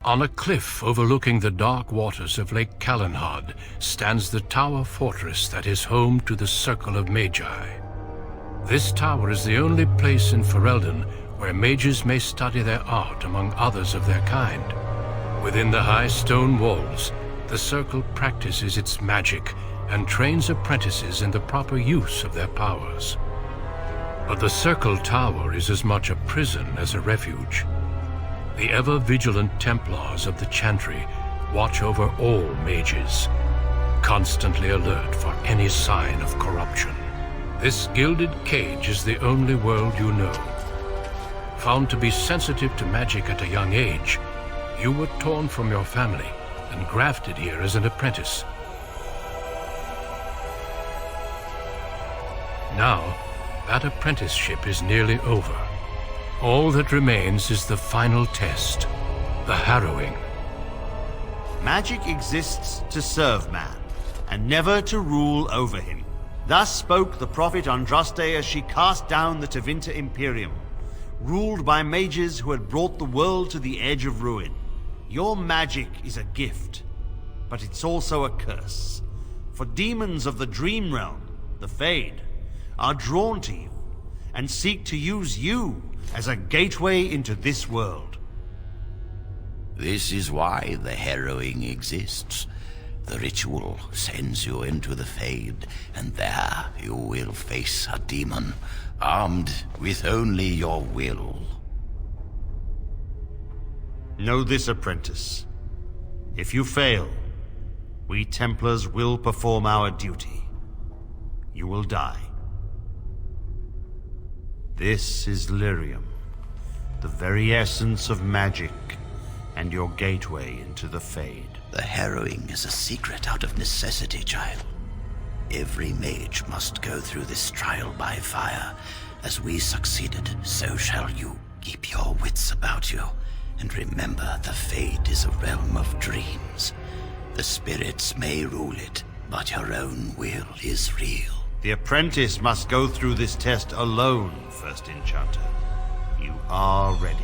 On a cliff overlooking the dark waters of Lake Calenhad stands the tower fortress that is home to the Circle of Magi. This tower is the only place in Ferelden where mages may study their art among others of their kind. Within the high stone walls, the Circle practices its magic and trains apprentices in the proper use of their powers. But the Circle Tower is as much a prison as a refuge. The ever-vigilant Templars of the Chantry watch over all mages, constantly alert for any sign of corruption. This gilded cage is the only world you know. Found to be sensitive to magic at a young age, you were torn from your family and grafted here as an apprentice. Now, that apprenticeship is nearly over. All that remains is the final test, the harrowing. Magic exists to serve man, and never to rule over him. Thus spoke the prophet Andraste as she cast down the Tevinter Imperium, ruled by mages who had brought the world to the edge of ruin. Your magic is a gift, but it's also a curse. For demons of the Dream Realm, the Fade, are drawn to you, and seek to use you as a gateway into this world. This is why the harrowing exists. The ritual sends you into the Fade, and there you will face a demon, armed with only your will. Know this, apprentice. If you fail, we Templars will perform our duty. You will die. This is Lyrium, the very essence of magic, and your gateway into the Fade. The harrowing is a secret out of necessity, child. Every mage must go through this trial by fire. As we succeeded, so shall you. Keep your wits about you, and remember the Fade is a realm of dreams. The spirits may rule it, but your own will is real. The apprentice must go through this test alone, First Enchanter. You are ready.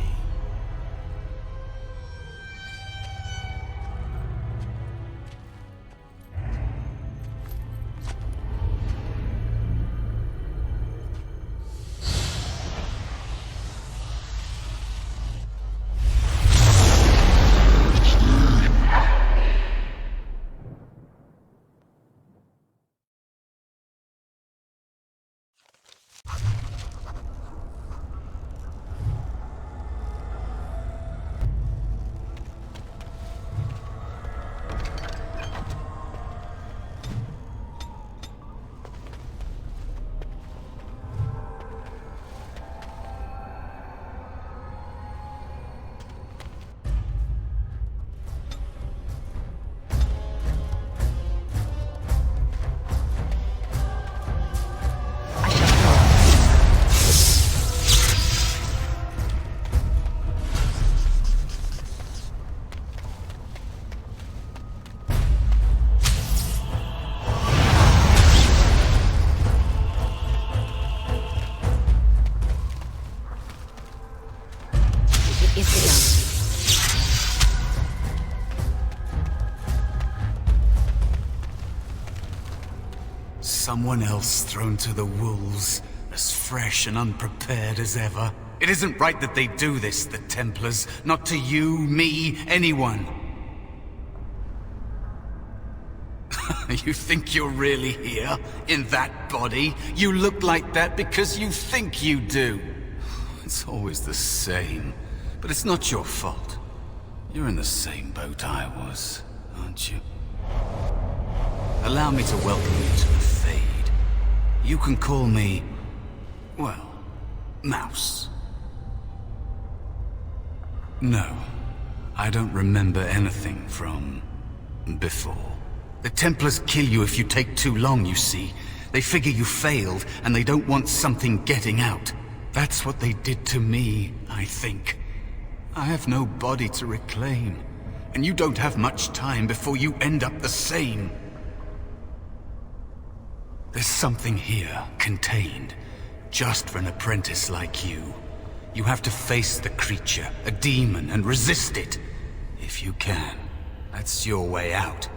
Someone else thrown to the wolves, as fresh and unprepared as ever. It isn't right that they do this, the Templars. Not to you, me, anyone. You think you're really here, in that body? You look like that because you think you do. It's always the same, but it's not your fault. You're in the same boat I was, aren't you? Allow me to welcome you to the Fade. You can call me, well, Mouse. No, I don't remember anything from before. The Templars kill you if you take too long, you see. They figure you failed, and they don't want something getting out. That's what they did to me, I think. I have no body to reclaim, and you don't have much time before you end up the same. There's something here, contained, just for an apprentice like you. You have to face the creature, a demon, and resist it. if you can. That's your way out.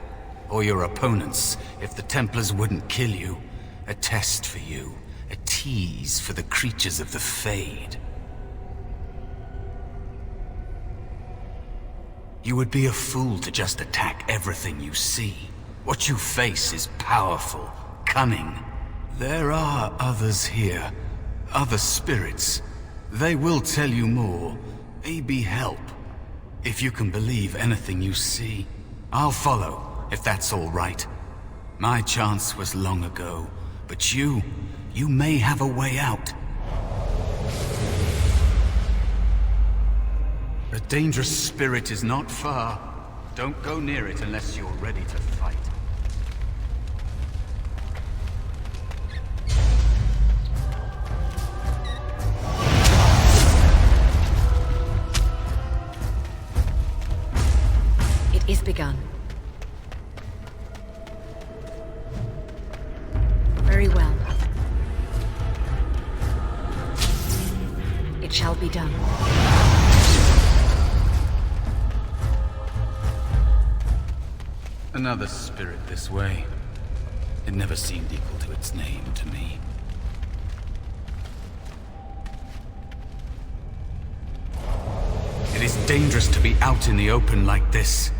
Or your opponents, if the Templars wouldn't kill you. A test for you. A tease for the creatures of the Fade. You would be a fool to just attack everything you see. What you face is powerful, cunning. There are others here. Other spirits. They will tell you more. Maybe help. If you can believe anything you see. I'll follow, if that's all right. My chance was long ago, but you may have a way out. A dangerous spirit is not far. Don't go near it unless you're ready to fight. It is begun. Very well. It shall be done. Another spirit this way. It never seemed equal to its name to me. It is dangerous to be out in the open like this.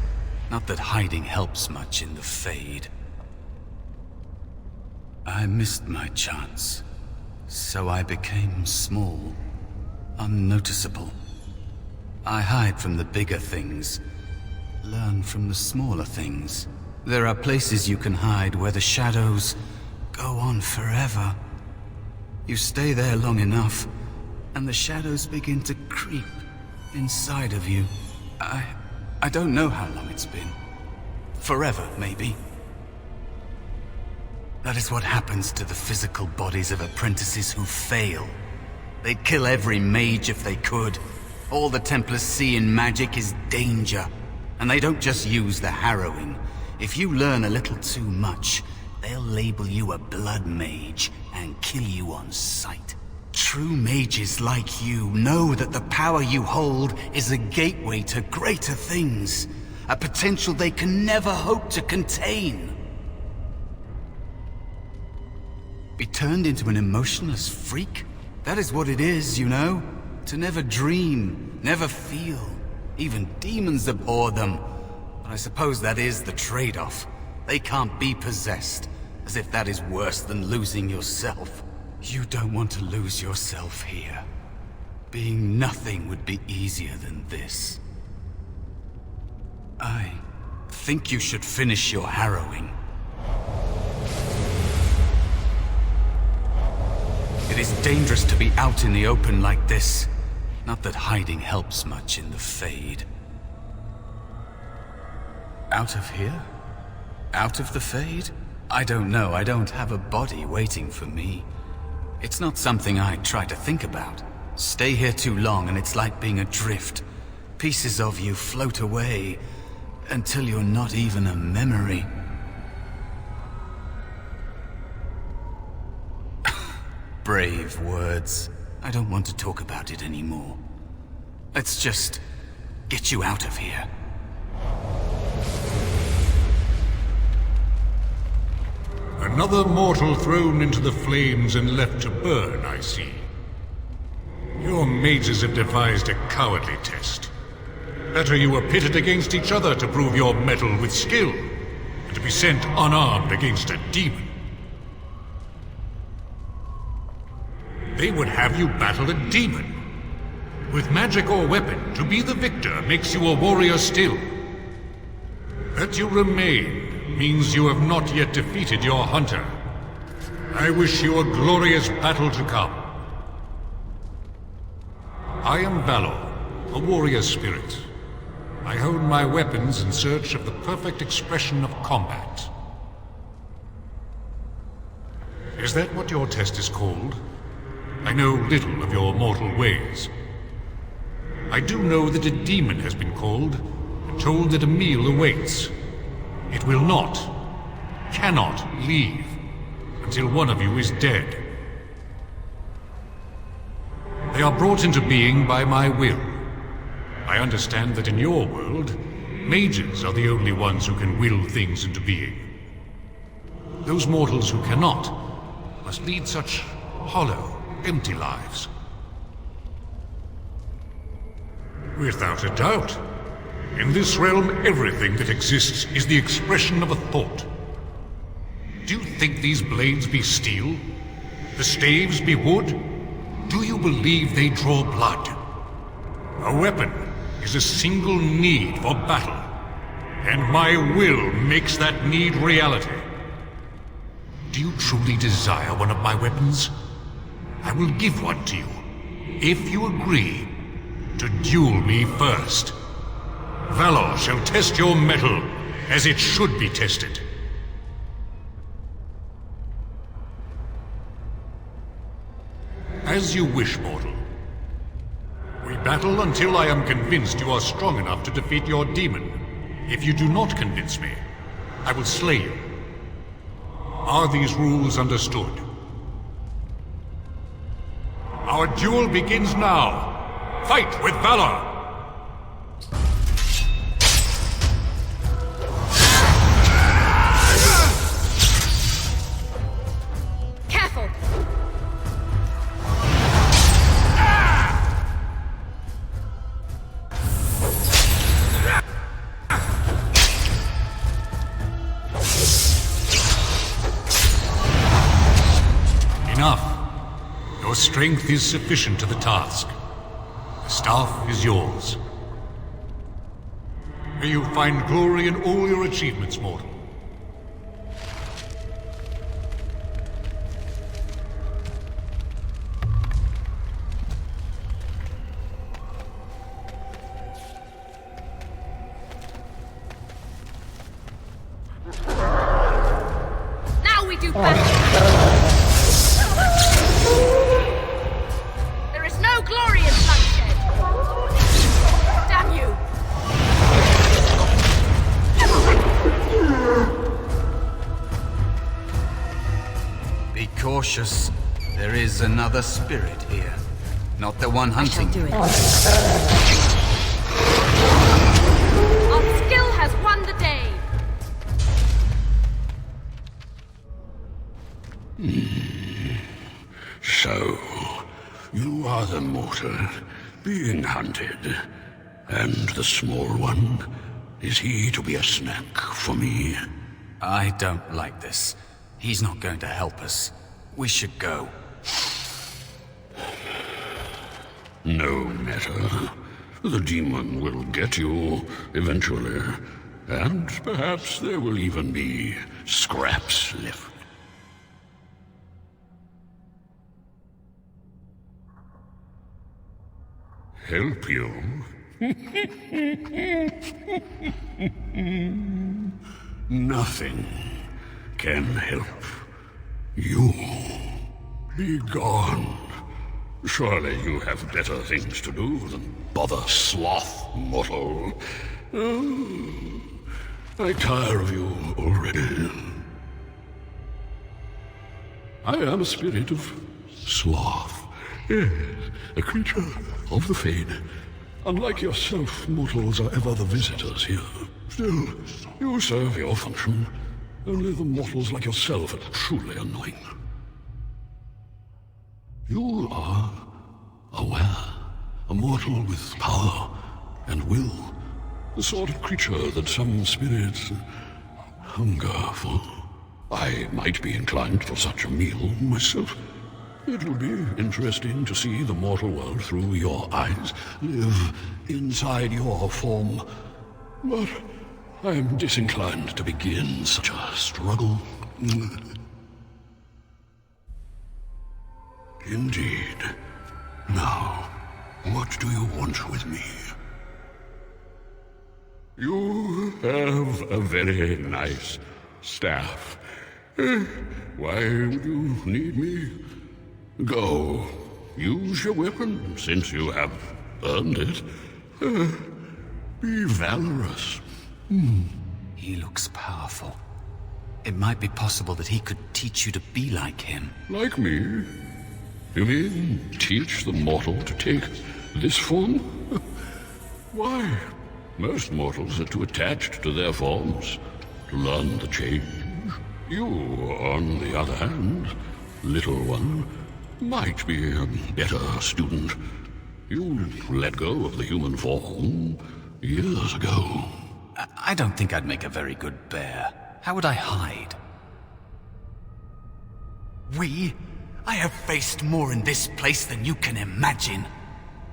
Not that hiding helps much in the Fade. I missed my chance, so I became small, unnoticeable. I hide from the bigger things, learn from the smaller things. There are places you can hide where the shadows go on forever. You stay there long enough, and the shadows begin to creep inside of you. I don't know how long it's been. Forever, maybe. That is what happens to the physical bodies of apprentices who fail. They'd kill every mage if they could. All the Templars see in magic is danger. And they don't just use the harrowing. If you learn a little too much, they'll label you a blood mage and kill you on sight. True mages like you know that the power you hold is a gateway to greater things. A potential they can never hope to contain. Be turned into an emotionless freak? That is what it is, you know? To never dream, never feel. Even demons abhor them. But I suppose that is the trade-off. They can't be possessed, as if that is worse than losing yourself. You don't want to lose yourself here. Being nothing would be easier than this. I think you should finish your harrowing. It is dangerous to be out in the open like this. Not that hiding helps much in the Fade. Out of here? Out of the Fade? I don't know. I don't have a body waiting for me. It's not something I try to think about. Stay here too long and it's like being adrift. Pieces of you float away until you're not even a memory. Brave words. I don't want to talk about it anymore. Let's just get you out of here. Another mortal thrown into the flames and left to burn, I see. Your mages have devised a cowardly test. Better you were pitted against each other to prove your mettle with skill, and to be sent unarmed against a demon. They would have you battle a demon. With magic or weapon, to be the victor makes you a warrior still. That you remain means you have not yet defeated your hunter. I wish you a glorious battle to come. I am Valor, a warrior spirit. I hone my weapons in search of the perfect expression of combat. Is that what your test is called? I know little of your mortal ways. I do know that a demon has been called, and told that a meal awaits. It will not, cannot leave, until one of you is dead. They are brought into being by my will. I understand that in your world, Mages are the only ones who can will things into being. Those mortals who cannot must lead such hollow, empty lives. Without a doubt. In this realm, everything that exists is the expression of a thought. Do you think these blades be steel? The staves be wood? Do you believe they draw blood? A weapon is a single need for battle, and my will makes that need reality. Do you truly desire one of my weapons? I will give one to you, if you agree to duel me first. Valor shall test your mettle as it should be tested. As you wish, mortal. We battle until I am convinced you are strong enough to defeat your demon. If you do not convince me, I will slay you. Are these rules understood? Our duel begins now. Fight with valor! Careful! Enough. Your strength is sufficient to the task. The staff is yours. May you find glory in all your achievements, mortal. Now we do battle! There is no glory in bloodshed! Damn you! Be cautious. There is another spirit here. Not the one I shall hunting. do it. Our skill has won the day! So, you are the mortal being hunted. And the small one, is he to be a snack for me? I don't like this. He's not going to help us. We should go. No matter. The demon will get you eventually. And perhaps there will even be scraps left. Help you? Nothing can help you. Be gone. Surely you have better things to do than bother sloth, mortal. Oh, I tire of you already. I am a spirit of sloth. Yes, a creature of the Fade. Unlike yourself, mortals are ever the visitors here. Still, you serve your function. Only the mortals like yourself are truly annoying. You are aware, a mortal with power and will. The sort of creature that some spirits hunger for. I might be inclined for such a meal myself. It would be interesting to see the mortal world through your eyes, live inside your form. But I am disinclined to begin such a struggle. Indeed. Now, what do you want with me? You have a very nice staff. Why would you need me? Go. Use your weapon, since you have earned it. Be valorous. He looks powerful. It might be possible that he could teach you to be like him. Like me? You mean teach the mortal to take this form? Why, Most mortals are too attached to their forms to learn the change. You, on the other hand, little one, might be a better student. You let go of the human form years ago. I don't think I'd make a very good bear. How would I hide? I have faced more in this place than you can imagine.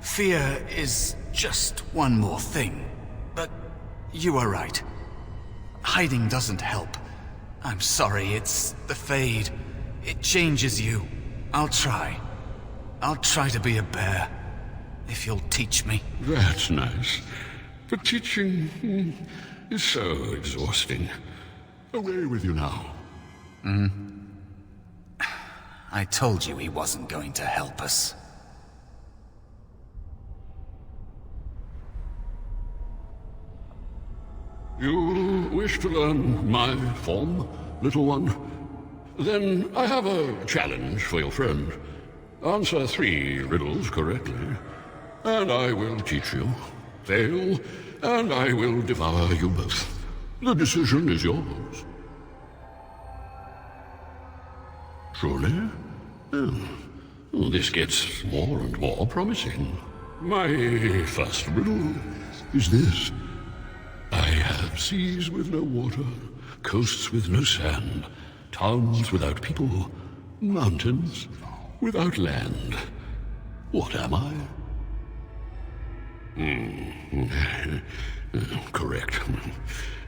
Fear is just one more thing. But you are right. Hiding doesn't help. I'm sorry, it's the Fade. It changes you. I'll try. I'll try to be a bear. If you'll teach me. That's nice. But teaching is so exhausting. Away with you now. I told you he wasn't going to help us. You wish to learn my form, little one? Then I have a challenge for your friend. Answer 3 riddles correctly, and I will teach you. Fail, and I will devour you both. The decision is yours. Surely? Oh, this gets more and more promising. My first riddle is this. I have seas with no water, coasts with no sand, towns without people, mountains without land. What am I? Correct.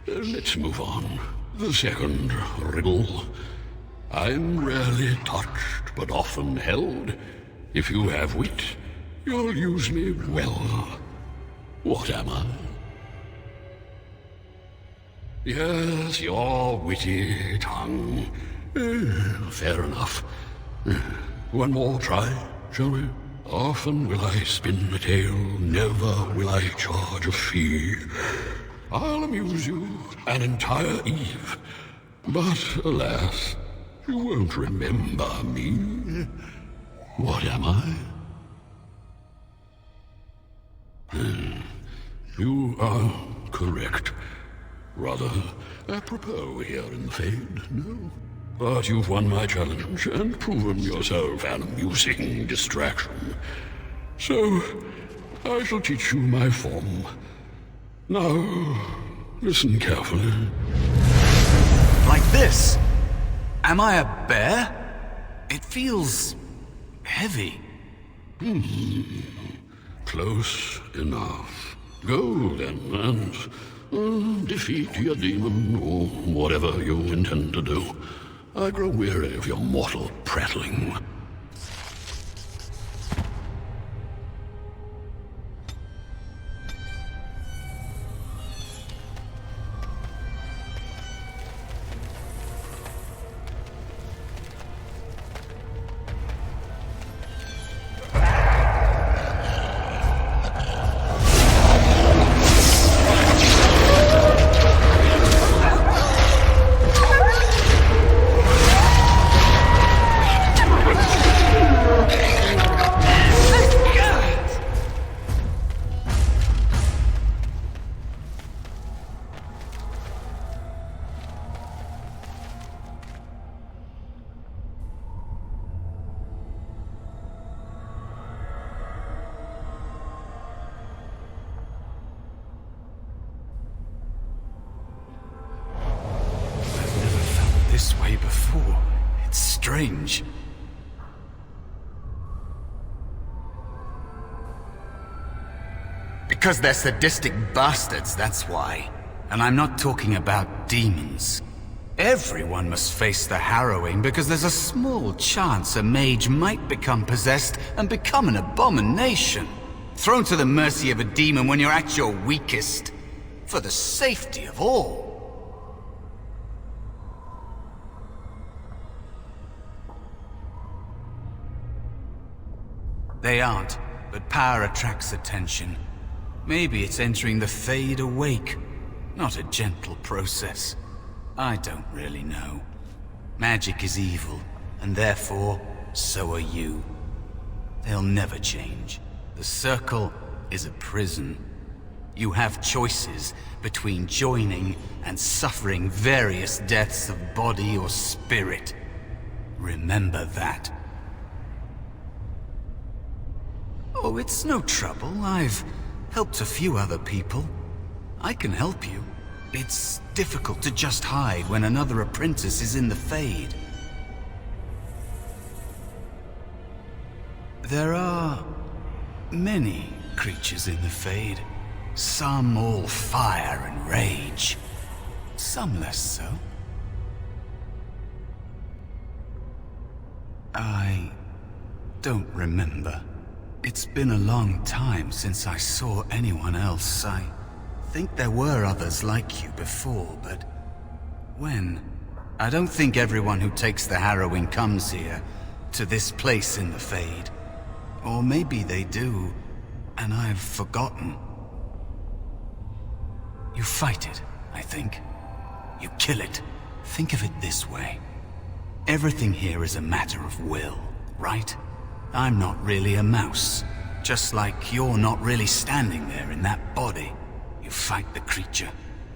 Let's move on. The second riddle. I'm rarely touched, but often held. If you have wit, you'll use me well. What am I? Yes, your witty tongue. Fair enough. One more try, shall we? Often will I spin a tale, never will I charge a fee. I'll amuse you an entire eve, but alas, you won't remember me. What am I? You are correct. Rather apropos here in the Fade, no? But you've won my challenge and proven yourself an amusing distraction. So, I shall teach you my form. Now, listen carefully. Like this? Am I a bear? It feels heavy. Close enough. Go then, and defeat your demon, or whatever you intend to do. I grow weary of your mortal prattling. This way before. It's strange. Because they're sadistic bastards, that's why. And I'm not talking about demons. Everyone must face the harrowing because there's a small chance a mage might become possessed and become an abomination. Thrown to the mercy of a demon when you're at your weakest. For the safety of all. They aren't, but power attracts attention. Maybe it's entering the Fade awake, not a gentle process. I don't really know. Magic is evil, and therefore, so are you. They'll never change. The Circle is a prison. You have choices between joining and suffering various deaths of body or spirit. Remember that. Oh, it's no trouble. I've helped a few other people. I can help you. It's difficult to just hide when another apprentice is in the Fade. There are many creatures in the Fade. Some all fire and rage. Some less so. I don't remember. It's been a long time since I saw anyone else. I think there were others like you before, but when? I don't think everyone who takes the harrowing comes here, to this place in the Fade. Or maybe they do, and I've forgotten. You fight it, I think. You kill it. Think of it this way. Everything here is a matter of will, right? I'm not really a mouse. Just like you're not really standing there in that body. You fight the creature.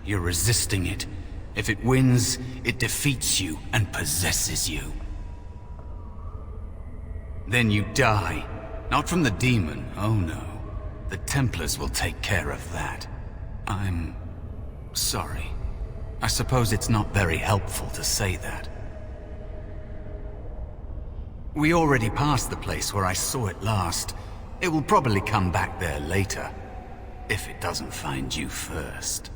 You're resisting it. If it wins, it defeats you and possesses you. Then you die. Not from the demon, oh no. The Templars will take care of that. I'm sorry. I suppose it's not very helpful to say that. We already passed the place where I saw it last. It will probably come back there later, if it doesn't find you first.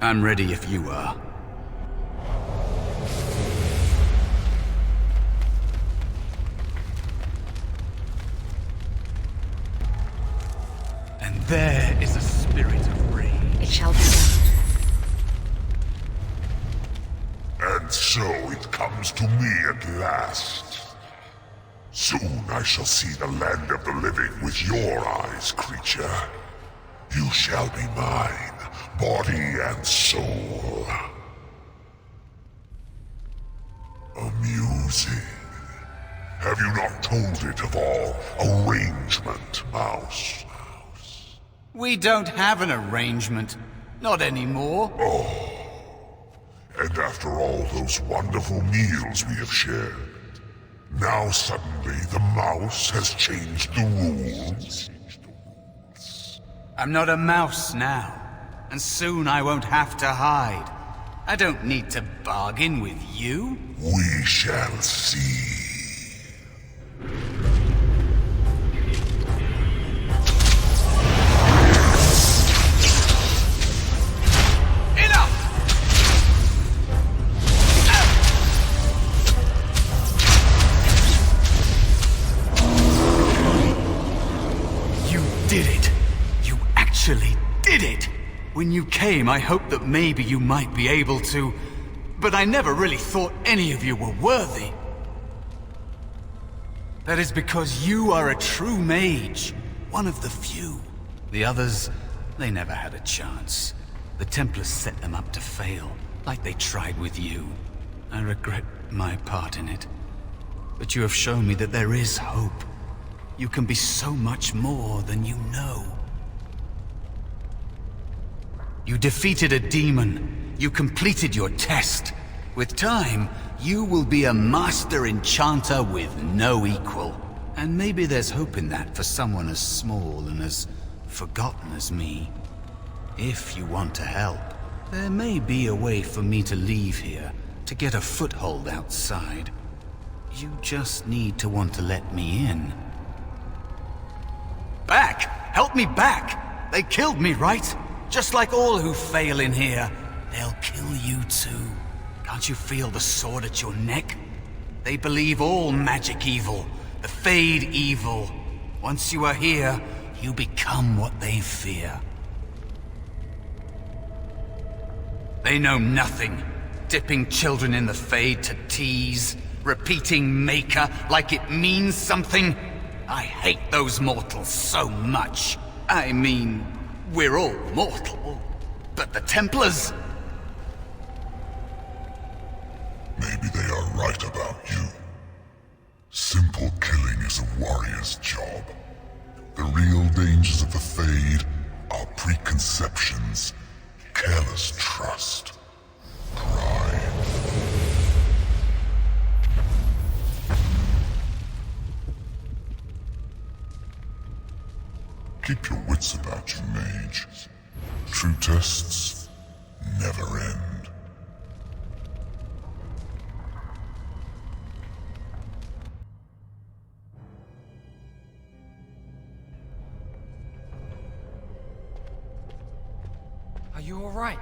I'm ready if you are. And there is a spirit of rage. It shall be done. And so it comes to me at last. Soon I shall see the land of the living with your eyes, creature. You shall be mine, body and soul. Amusing. Have you not told it of our arrangement, Mouse? We don't have an arrangement. Not anymore. Oh. And after all those wonderful meals we have shared, now suddenly the mouse has changed the rules? I'm not a mouse now, and soon I won't have to hide. I don't need to bargain with you. We shall see. Did it. You actually did it. When you came, I hoped that maybe you might be able to, but I never really thought any of you were worthy. That is because you are a true mage, one of the few. The others, they never had a chance. The Templars set them up to fail, like they tried with you. I regret my part in it. But you have shown me that there is hope. You can be so much more than you know. You defeated a demon. You completed your test. With time, you will be a master enchanter with no equal. And maybe there's hope in that for someone as small and as forgotten as me. If you want to help, there may be a way for me to leave here, to get a foothold outside. You just need to want to let me in. Back! Help me back! They killed me, right? Just like all who fail in here. They'll kill you too. Can't you feel the sword at your neck? They believe all magic evil, the Fade evil. Once you are here, you become what they fear. They know nothing. Dipping children in the Fade to tease, repeating Maker like it means something. I hate those mortals so much. I mean, we're all mortal, but the Templars... Maybe they are right about you. Simple killing is a warrior's job. The real dangers of the Fade are preconceptions, careless trust, pride. Keep your wits about you, Mage. True tests never end. Are you all right?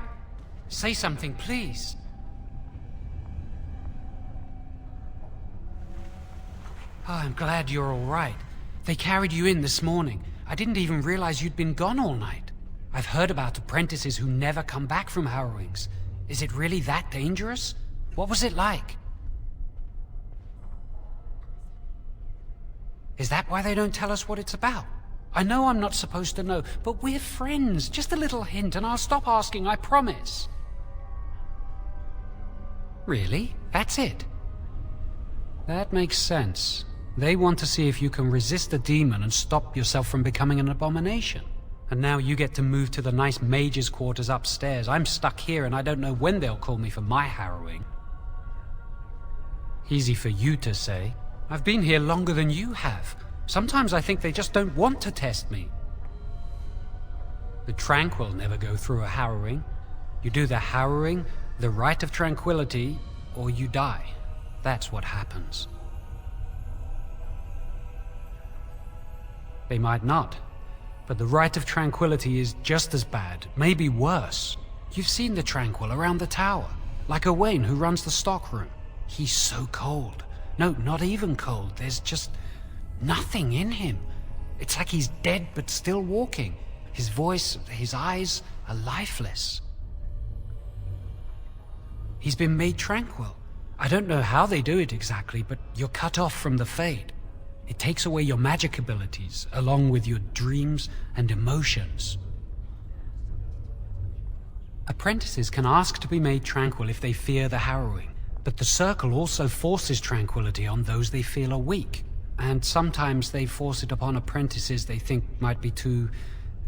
Say something, please. Oh, I'm glad you're all right. They carried you in this morning. I didn't even realize you'd been gone all night. I've heard about apprentices who never come back from harrowings. Is it really that dangerous? What was it like? Is that why they don't tell us what it's about? I know I'm not supposed to know, but we're friends. Just a little hint and I'll stop asking, I promise. Really? That's it? That makes sense. They want to see if you can resist a demon and stop yourself from becoming an abomination. And now you get to move to the nice mage's quarters upstairs. I'm stuck here and I don't know when they'll call me for my harrowing. Easy for you to say. I've been here longer than you have. Sometimes I think they just don't want to test me. The Tranquil never go through a harrowing. You do the harrowing, the Rite of Tranquility, or you die. That's what happens. They might not, but the Rite of Tranquility is just as bad, maybe worse. You've seen the Tranquil around the tower, like Owain who runs the stockroom. He's so cold. No, not even cold. There's just nothing in him. It's like he's dead but still walking. His voice, his eyes are lifeless. He's been made tranquil. I don't know how they do it exactly, but you're cut off from the Fade. It takes away your magic abilities, along with your dreams and emotions. Apprentices can ask to be made tranquil if they fear the harrowing, but the Circle also forces tranquility on those they feel are weak. And sometimes they force it upon apprentices they think might be too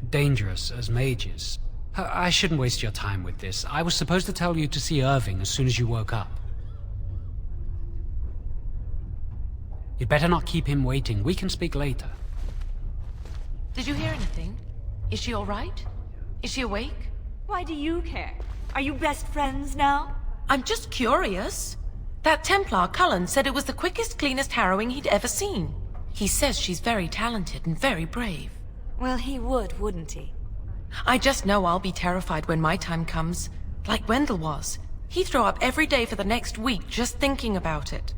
dangerous as mages. I shouldn't waste your time with this. I was supposed to tell you to see Irving as soon as you woke up. You'd better not keep him waiting. We can speak later. Did you hear anything? Is she all right? Is she awake? Why do you care? Are you best friends now? I'm just curious. That Templar, Cullen, said it was the quickest, cleanest harrowing he'd ever seen. He says she's very talented and very brave. Well, he would, wouldn't he? I just know I'll be terrified when my time comes. Like Wendell was. He'd throw up every day for the next week just thinking about it.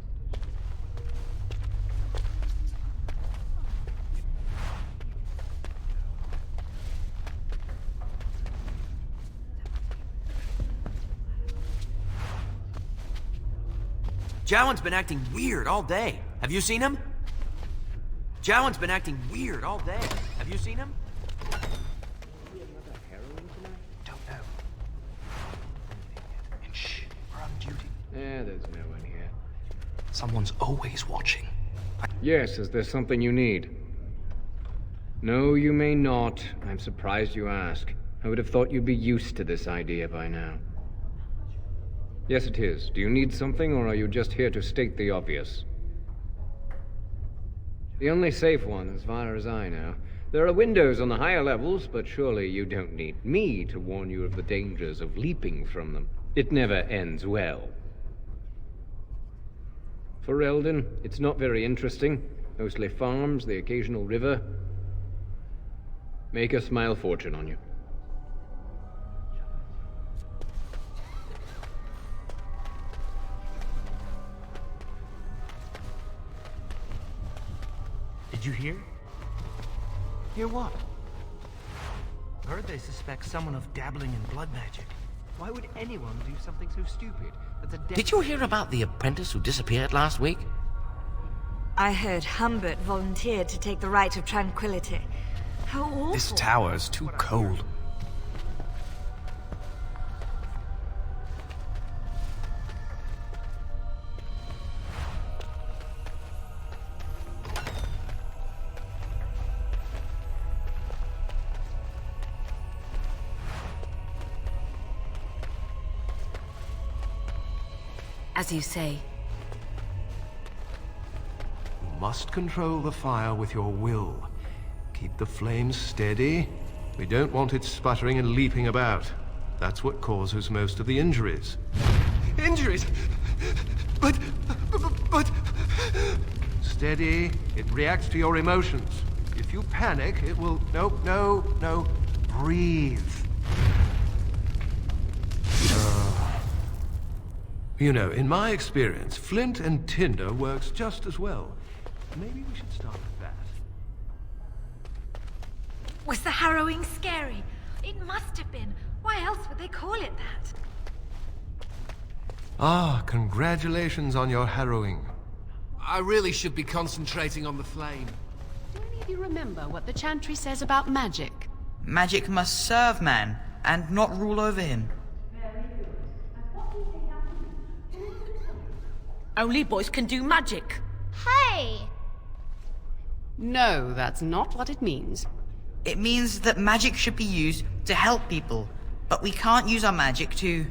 Jowan's been acting weird all day. Have you seen him? Jowan's been acting weird all day. Have you seen him? Don't know. And shh, we're on duty. Yeah, there's no one here. Someone's always watching. Yes, is there something you need? No, you may not. I'm surprised you ask. I would have thought you'd be used to this idea by now. Yes, it is. Do you need something, or are you just here to state the obvious? The only safe one, as far as I know. There are windows on the higher levels, but surely you don't need me to warn you of the dangers of leaping from them. It never ends well. For Eldon, it's not very interesting. Mostly farms, the occasional river. Make a smile fortune on you. Did you hear? Hear what? Heard they suspect someone of dabbling in blood magic. Why would anyone do something so stupid? That's a Did you hear about the apprentice who disappeared last week? I heard Humbert volunteered to take the Rite of Tranquility. How awful. This tower's too cold. As you say. You must control the fire with your will. Keep the flames steady. We don't want it sputtering and leaping about. That's what causes most of the injuries. Injuries? But... Steady. It reacts to your emotions. If you panic, it will... No. Breathe. You know, in my experience, flint and tinder works just as well. Maybe we should start with that. Was the harrowing scary? It must have been. Why else would they call it that? Ah, congratulations on your harrowing. I really should be concentrating on the flame. Do any of you remember what the chantry says about magic? Magic must serve man, and not rule over him. Only boys can do magic. Hey! No, that's not what it means. It means that magic should be used to help people, but we can't use our magic to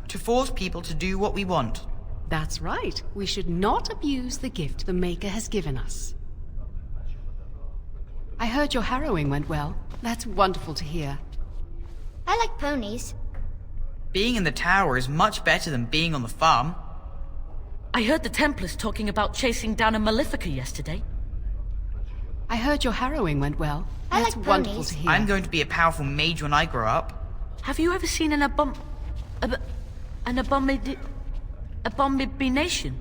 force people to do what we want. That's right. We should not abuse the gift the Maker has given us. I heard your harrowing went well. That's wonderful to hear. I like ponies. Being in the tower is much better than being on the farm. I heard the Templars talking about chasing down a Malefica yesterday. I heard your harrowing went well. That's wonderful to hear. I'm going to be a powerful mage when I grow up. Have you ever seen an abomination?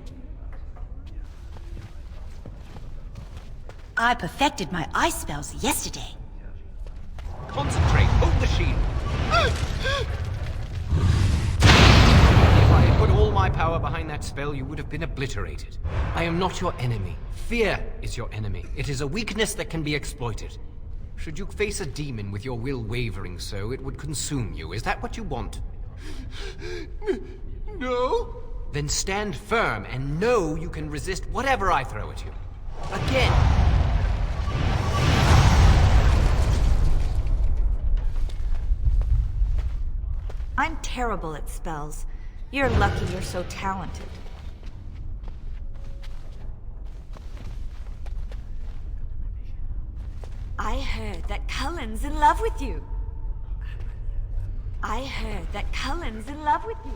I perfected my ice spells yesterday. Concentrate, hold the shield. If I had put all my power behind that spell, you would have been obliterated. I am not your enemy. Fear is your enemy. It is a weakness that can be exploited. Should you face a demon with your will wavering so, it would consume you. Is that what you want? No? Then stand firm and know you can resist whatever I throw at you. Again! I'm terrible at spells. You're lucky you're so talented. I heard that Cullen's in love with you. I heard that Cullen's in love with you.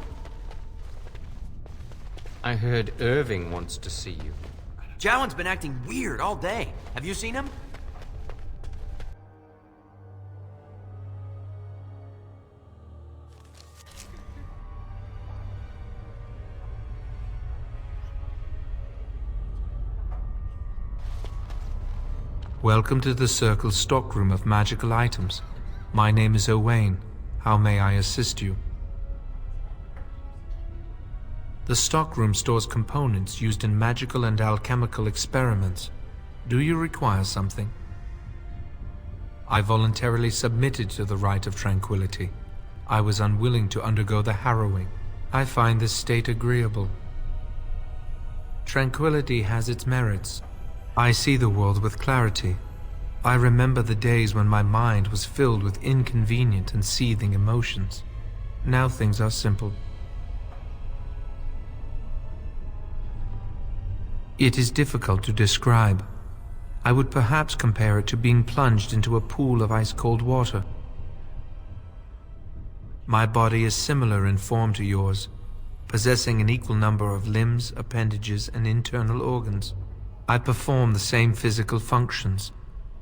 I heard Irving wants to see you. Jowan's been acting weird all day. Have you seen him? Welcome to the Circle's stockroom of magical items. My name is Owain. How may I assist you? The stockroom stores components used in magical and alchemical experiments. Do you require something? I voluntarily submitted to the rite of tranquility. I was unwilling to undergo the harrowing. I find this state agreeable. Tranquility has its merits. I see the world with clarity. I remember the days when my mind was filled with inconvenient and seething emotions. Now things are simple. It is difficult to describe. I would perhaps compare it to being plunged into a pool of ice-cold water. My body is similar in form to yours, possessing an equal number of limbs, appendages, and internal organs. I perform the same physical functions.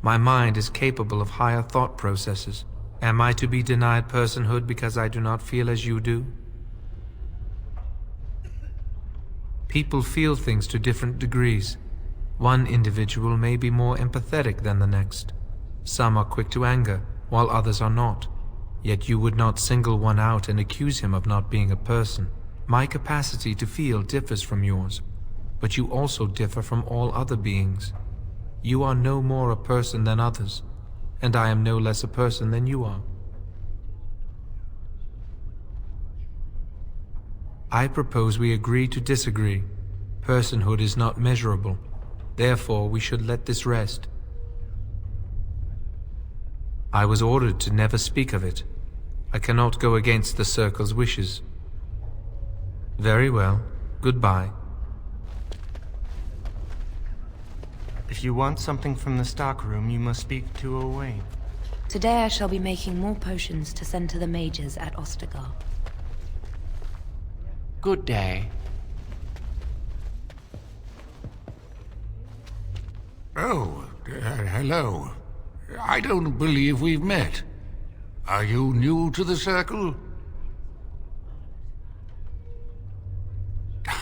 My mind is capable of higher thought processes. Am I to be denied personhood because I do not feel as you do? People feel things to different degrees. One individual may be more empathetic than the next. Some are quick to anger, while others are not. Yet you would not single one out and accuse him of not being a person. My capacity to feel differs from yours, but you also differ from all other beings. You are no more a person than others, and I am no less a person than you are. I propose we agree to disagree. Personhood is not measurable. Therefore, we should let this rest. I was ordered to never speak of it. I cannot go against the Circle's wishes. Very well. Goodbye. If you want something from the stockroom, you must speak to Owain. Today I shall be making more potions to send to the mages at Ostagar. Good day. Oh, hello. I don't believe we've met. Are you new to the Circle?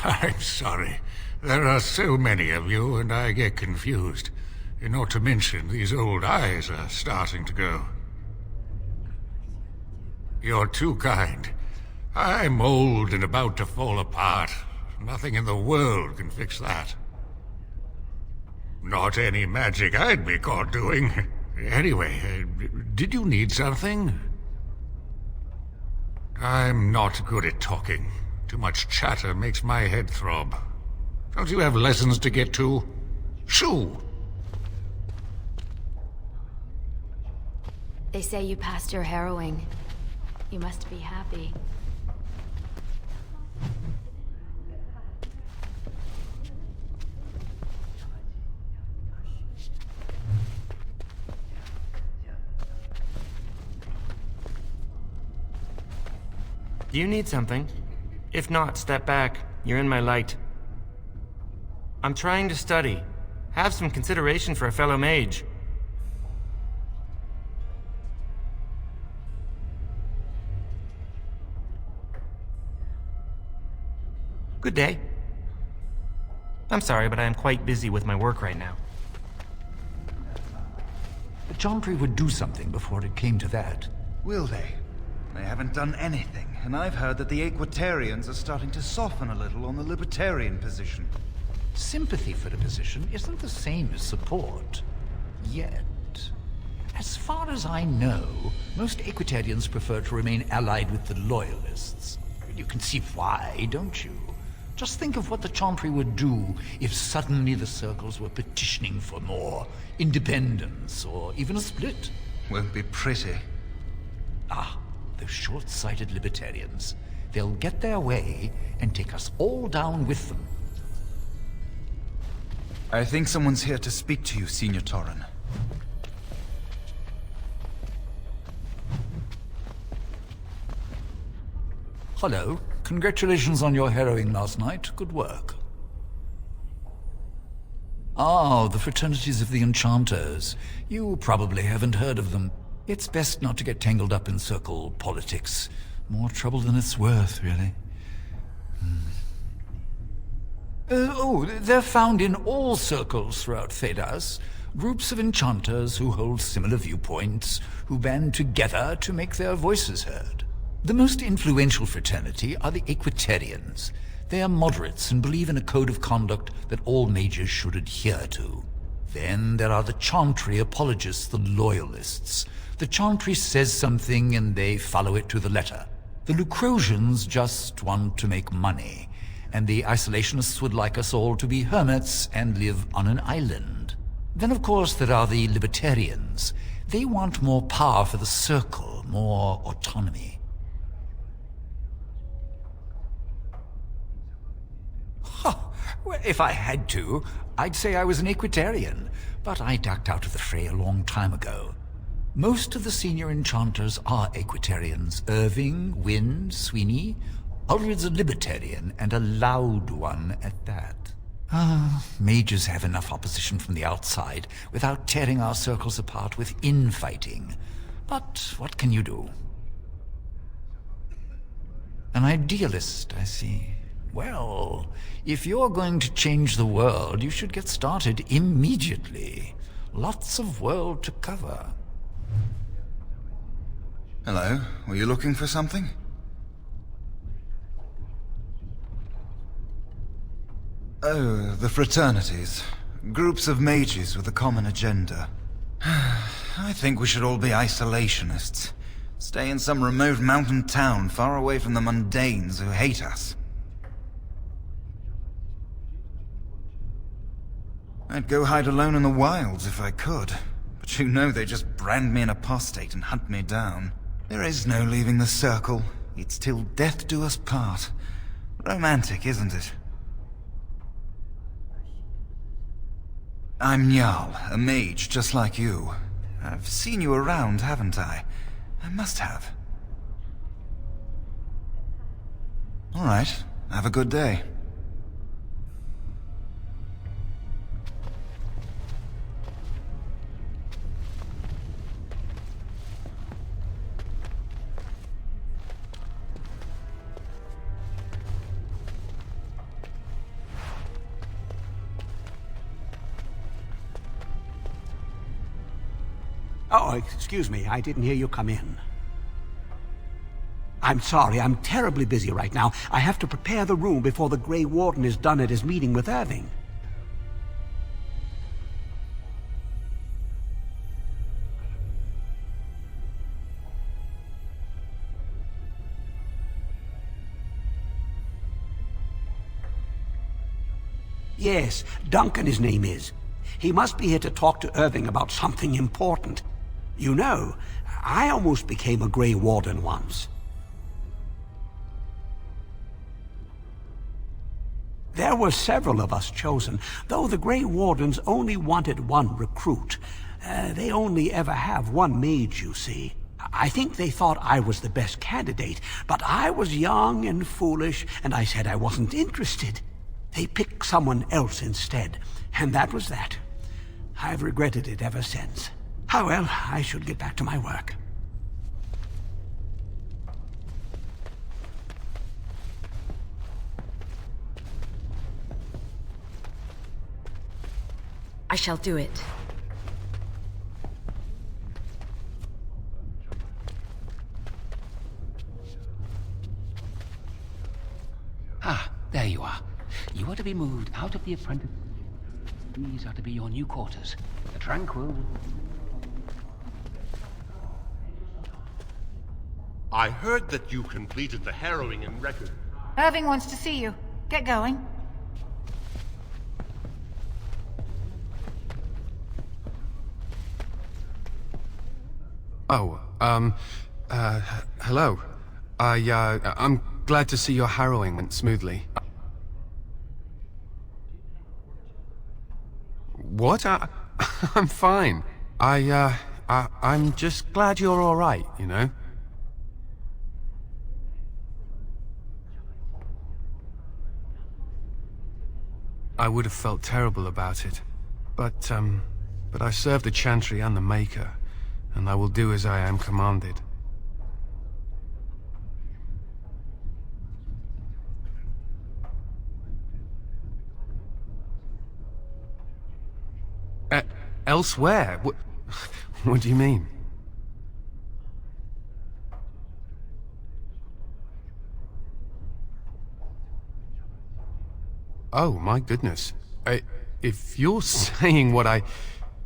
I'm sorry. There are so many of you, and I get confused. Not to mention, these old eyes are starting to go. You're too kind. I'm old and about to fall apart. Nothing in the world can fix that. Not any magic I'd be caught doing. Anyway, did you need something? I'm not good at talking. Too much chatter makes my head throb. Don't you have lessons to get to? Shoo! They say you passed your harrowing. You must be happy. Do you need something? If not, step back. You're in my light. I'm trying to study. Have some consideration for a fellow mage. Good day. I'm sorry, but I am quite busy with my work right now. The Chantry would do something before it came to that. Will they? They haven't done anything, and I've heard that the Equitarians are starting to soften a little on the Libertarian position. Sympathy for the position isn't the same as support. Yet. As far as I know, most Equitarians prefer to remain allied with the Loyalists. You can see why, don't you? Just think of what the Chantry would do if suddenly the Circles were petitioning for more independence, or even a split. Won't be pretty. Ah, those short-sighted Libertarians. They'll get their way and take us all down with them. I think someone's here to speak to you, Senior Torren. Hello. Congratulations on your harrowing last night. Good work. Ah, the fraternities of the Enchanters. You probably haven't heard of them. It's best not to get tangled up in Circle politics. More trouble than it's worth, really. They're found in all circles throughout Thedas. Groups of enchanters who hold similar viewpoints, who band together to make their voices heard. The most influential fraternity are the Equitarians. They are moderates and believe in a code of conduct that all mages should adhere to. Then there are the Chantry apologists, the Loyalists. The Chantry says something and they follow it to the letter. The Lucrosians just want to make money, and the Isolationists would like us all to be hermits and live on an island. Then of course there are the Libertarians. They want more power for the Circle, more autonomy. Well, if I had to, I'd say I was an Equitarian, but I ducked out of the fray a long time ago. Most of the senior enchanters are Equitarians. Irving, Wynne, Sweeney. Ulrid's a Libertarian, and a loud one at that. Mages have enough opposition from the outside without tearing our circles apart with infighting. But what can you do? An idealist, I see. Well, if you're going to change the world, you should get started immediately. Lots of world to cover. Hello, were you looking for something? Oh, the fraternities. Groups of mages with a common agenda. I think we should all be isolationists. Stay in some remote mountain town far away from the mundanes who hate us. I'd go hide alone in the wilds if I could. But you know they just brand me an apostate and hunt me down. There is no leaving the Circle. It's till death do us part. Romantic, isn't it? I'm Jarl, a mage just like you. I've seen you around, haven't I? I must have. All right, have a good day. Oh, excuse me, I didn't hear you come in. I'm sorry, I'm terribly busy right now. I have to prepare the room before the Grey Warden is done at his meeting with Irving. Yes, Duncan his name is. He must be here to talk to Irving about something important. You know, I almost became a Grey Warden once. There were several of us chosen, though the Grey Wardens only wanted one recruit. They only ever have one mage, you see. I think they thought I was the best candidate, but I was young and foolish, and I said I wasn't interested. They picked someone else instead, and that was that. I've regretted it ever since. Ah well, I should get back to my work. I shall do it. Ah, there you are. You are to be moved out of the apprentice. These are to be your new quarters. The tranquil. I heard that you completed the harrowing in record. Irving wants to see you. Get going. Oh, hello. I'm glad to see your harrowing went smoothly. What? I'm fine. I'm just glad you're all right, you know? I would have felt terrible about it, but I serve the Chantry and the Maker, and I will do as I am commanded. Elsewhere? What do you mean? Oh, my goodness. If you're saying what I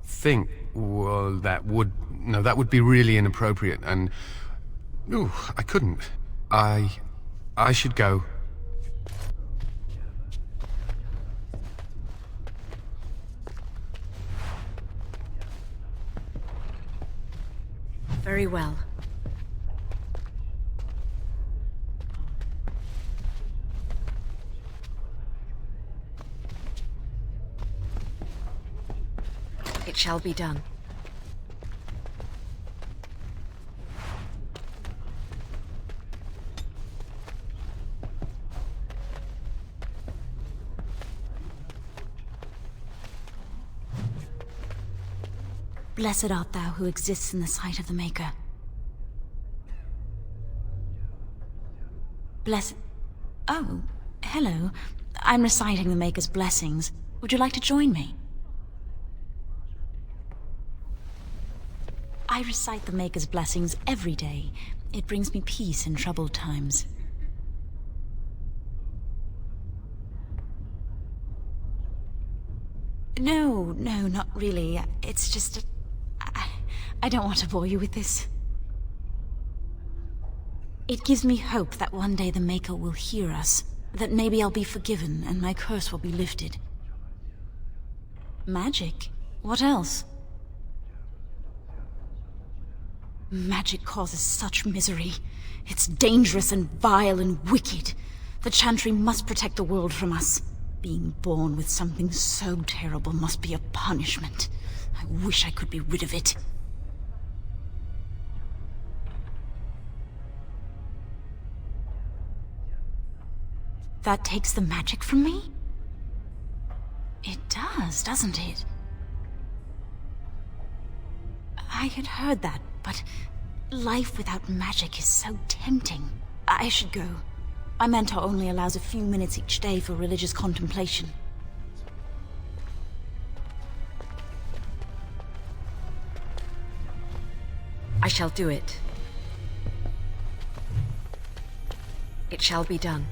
think, well, that would be really inappropriate, and... Ooh, I couldn't. I should go. Very well. It shall be done. Blessed art thou who exists in the sight of the Maker. Blessed... Oh, hello. I'm reciting the Maker's blessings. Would you like to join me? I recite the Maker's blessings every day. It brings me peace in troubled times. No, not really. It's just... I don't want to bore you with this. It gives me hope that one day the Maker will hear us, that maybe I'll be forgiven and my curse will be lifted. Magic? What else? Magic causes such misery. It's dangerous and vile and wicked. The Chantry must protect the world from us. Being born with something so terrible must be a punishment. I wish I could be rid of it. That takes the magic from me? It does, doesn't it? I had heard that, but life without magic is so tempting. I should go. My mentor only allows a few minutes each day for religious contemplation. I shall do it. It shall be done.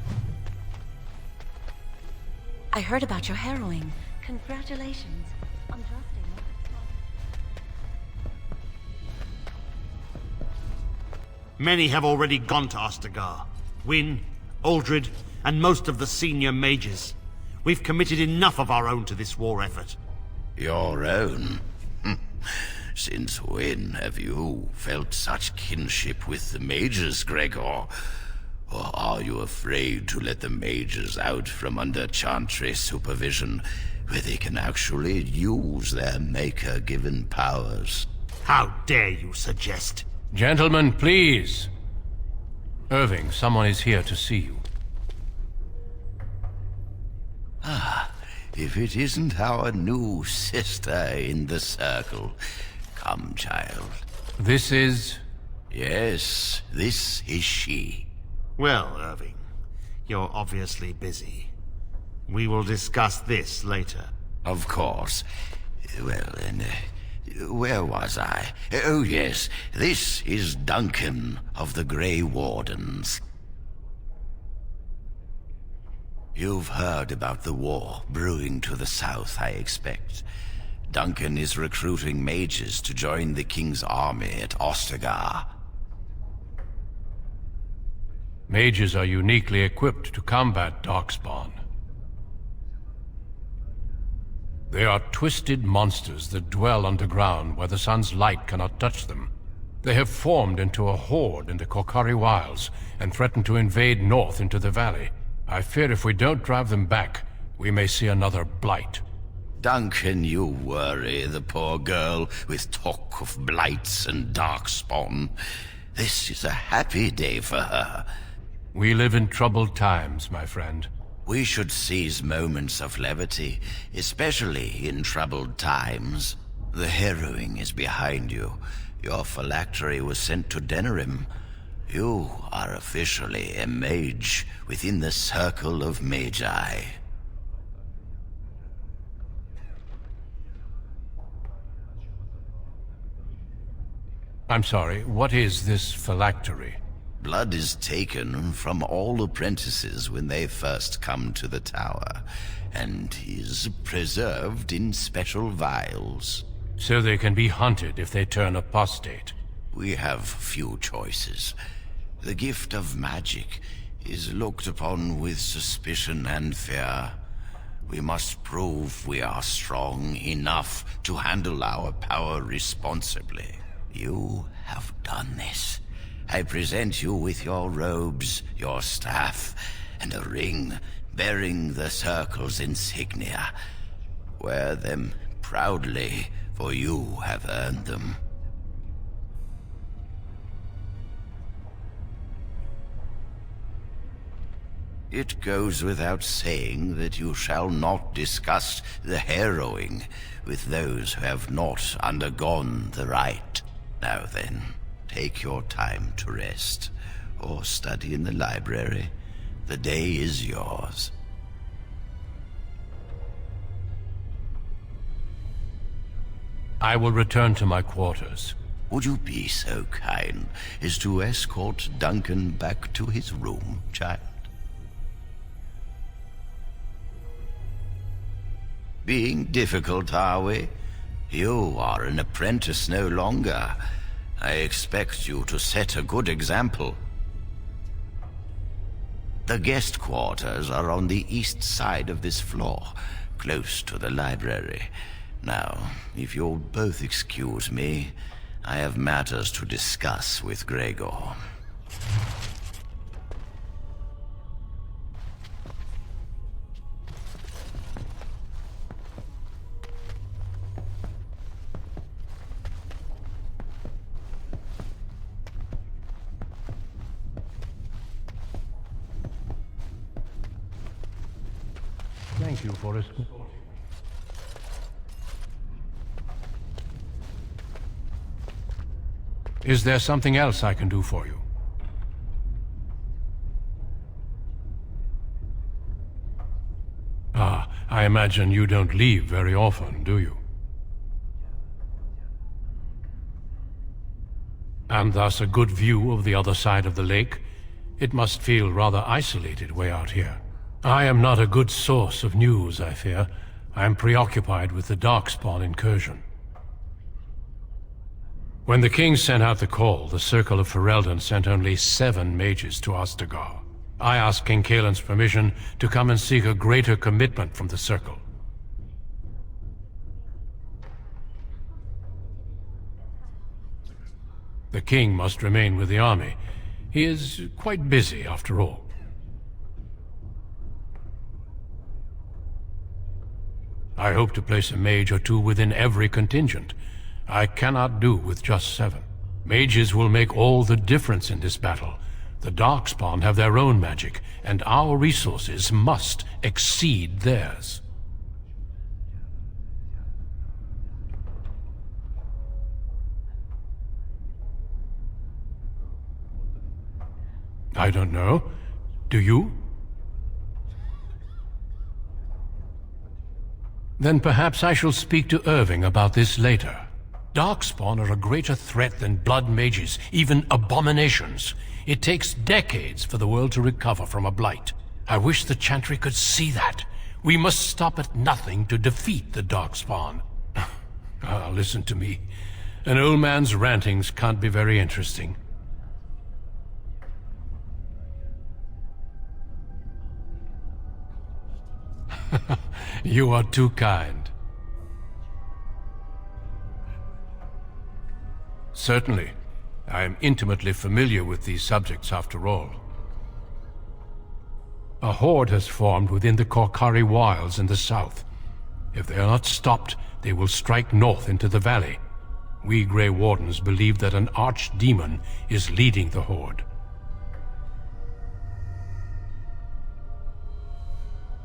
I heard about your harrowing. Congratulations on drafting. Many have already gone to Ostagar. Wynne, Aldred, and most of the senior mages. We've committed enough of our own to this war effort. Your own? Since when have you felt such kinship with the mages, Gregor? Or are you afraid to let the mages out from under Chantry supervision, where they can actually use their Maker-given powers? How dare you suggest? Gentlemen, please. Irving, someone is here to see you. Ah, if it isn't our new sister in the circle. Come, child. This is... Yes, this is she. Well, Irving, you're obviously busy. We will discuss this later. Of course. Well, then, where was I? Oh, yes, this is Duncan of the Grey Wardens. You've heard about the war brewing to the south, I expect. Duncan is recruiting mages to join the King's army at Ostagar. Mages are uniquely equipped to combat Darkspawn. They are twisted monsters that dwell underground where the sun's light cannot touch them. They have formed into a horde in the Korcari Wilds and threaten to invade north into the valley. I fear if we don't drive them back, we may see another blight. Duncan, you worry the poor girl with talk of blights and Darkspawn. This is a happy day for her. We live in troubled times, my friend. We should seize moments of levity, especially in troubled times. The harrowing is behind you. Your phylactery was sent to Denerim. You are officially a mage within the circle of Magi. I'm sorry, what is this phylactery? Blood is taken from all apprentices when they first come to the tower, and is preserved in special vials. So they can be hunted if they turn apostate. We have few choices. The gift of magic is looked upon with suspicion and fear. We must prove we are strong enough to handle our power responsibly. You have done this. I present you with your robes, your staff, and a ring bearing the Circle's insignia. Wear them proudly, for you have earned them. It goes without saying that you shall not discuss the harrowing with those who have not undergone the rite. Now then, take your time to rest, or study in the library. The day is yours. I will return to my quarters. Would you be so kind as to escort Duncan back to his room, child? Being difficult, are we? You are an apprentice no longer. I expect you to set a good example. The guest quarters are on the east side of this floor, close to the library. Now, if you'll both excuse me, I have matters to discuss with Gregor. thank you for it. Is there something else I can do for you? Ah, I imagine you don't leave very often, do you? And thus a good view of the other side of the lake? It must feel rather isolated way out here. I am not a good source of news, I fear. I am preoccupied with the Darkspawn incursion. When the king sent out the call, the Circle of Ferelden sent only 7 mages to Ostagar. I asked King Kaelin's permission to come and seek a greater commitment from the Circle. The king must remain with the army. He is quite busy, after all. I hope to place a mage or 2 within every contingent. I cannot do with just 7. Mages will make all the difference in this battle. The Darkspawn have their own magic, and our resources must exceed theirs. I don't know. Do you? Then perhaps I shall speak to Irving about this later. Darkspawn are a greater threat than blood mages, even abominations. It takes decades for the world to recover from a blight. I wish the Chantry could see that. We must stop at nothing to defeat the Darkspawn. Ah, listen to me. An old man's rantings can't be very interesting. You are too kind. Certainly. I am intimately familiar with these subjects, after all. A horde has formed within the Korkari wilds in the south. If they are not stopped, they will strike north into the valley. We Grey Wardens believe that an archdemon is leading the horde.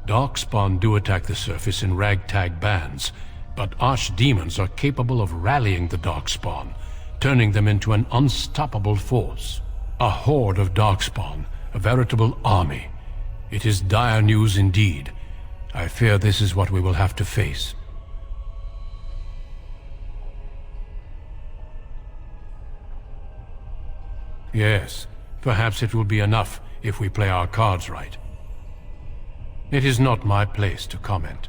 Darkspawn do attack the surface in ragtag bands, but archdemons are capable of rallying the Darkspawn, turning them into an unstoppable force. A horde of Darkspawn, a veritable army. It is dire news indeed. I fear this is what we will have to face. Yes, perhaps it will be enough if we play our cards right. It is not my place to comment.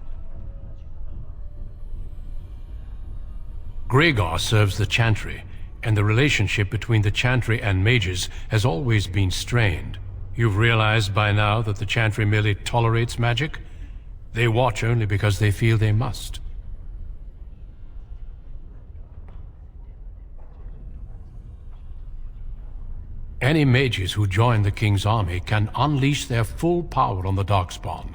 Gregor serves the Chantry, and the relationship between the Chantry and mages has always been strained. You've realized by now that the Chantry merely tolerates magic? They watch only because they feel they must. Any mages who join the King's army can unleash their full power on the Darkspawn.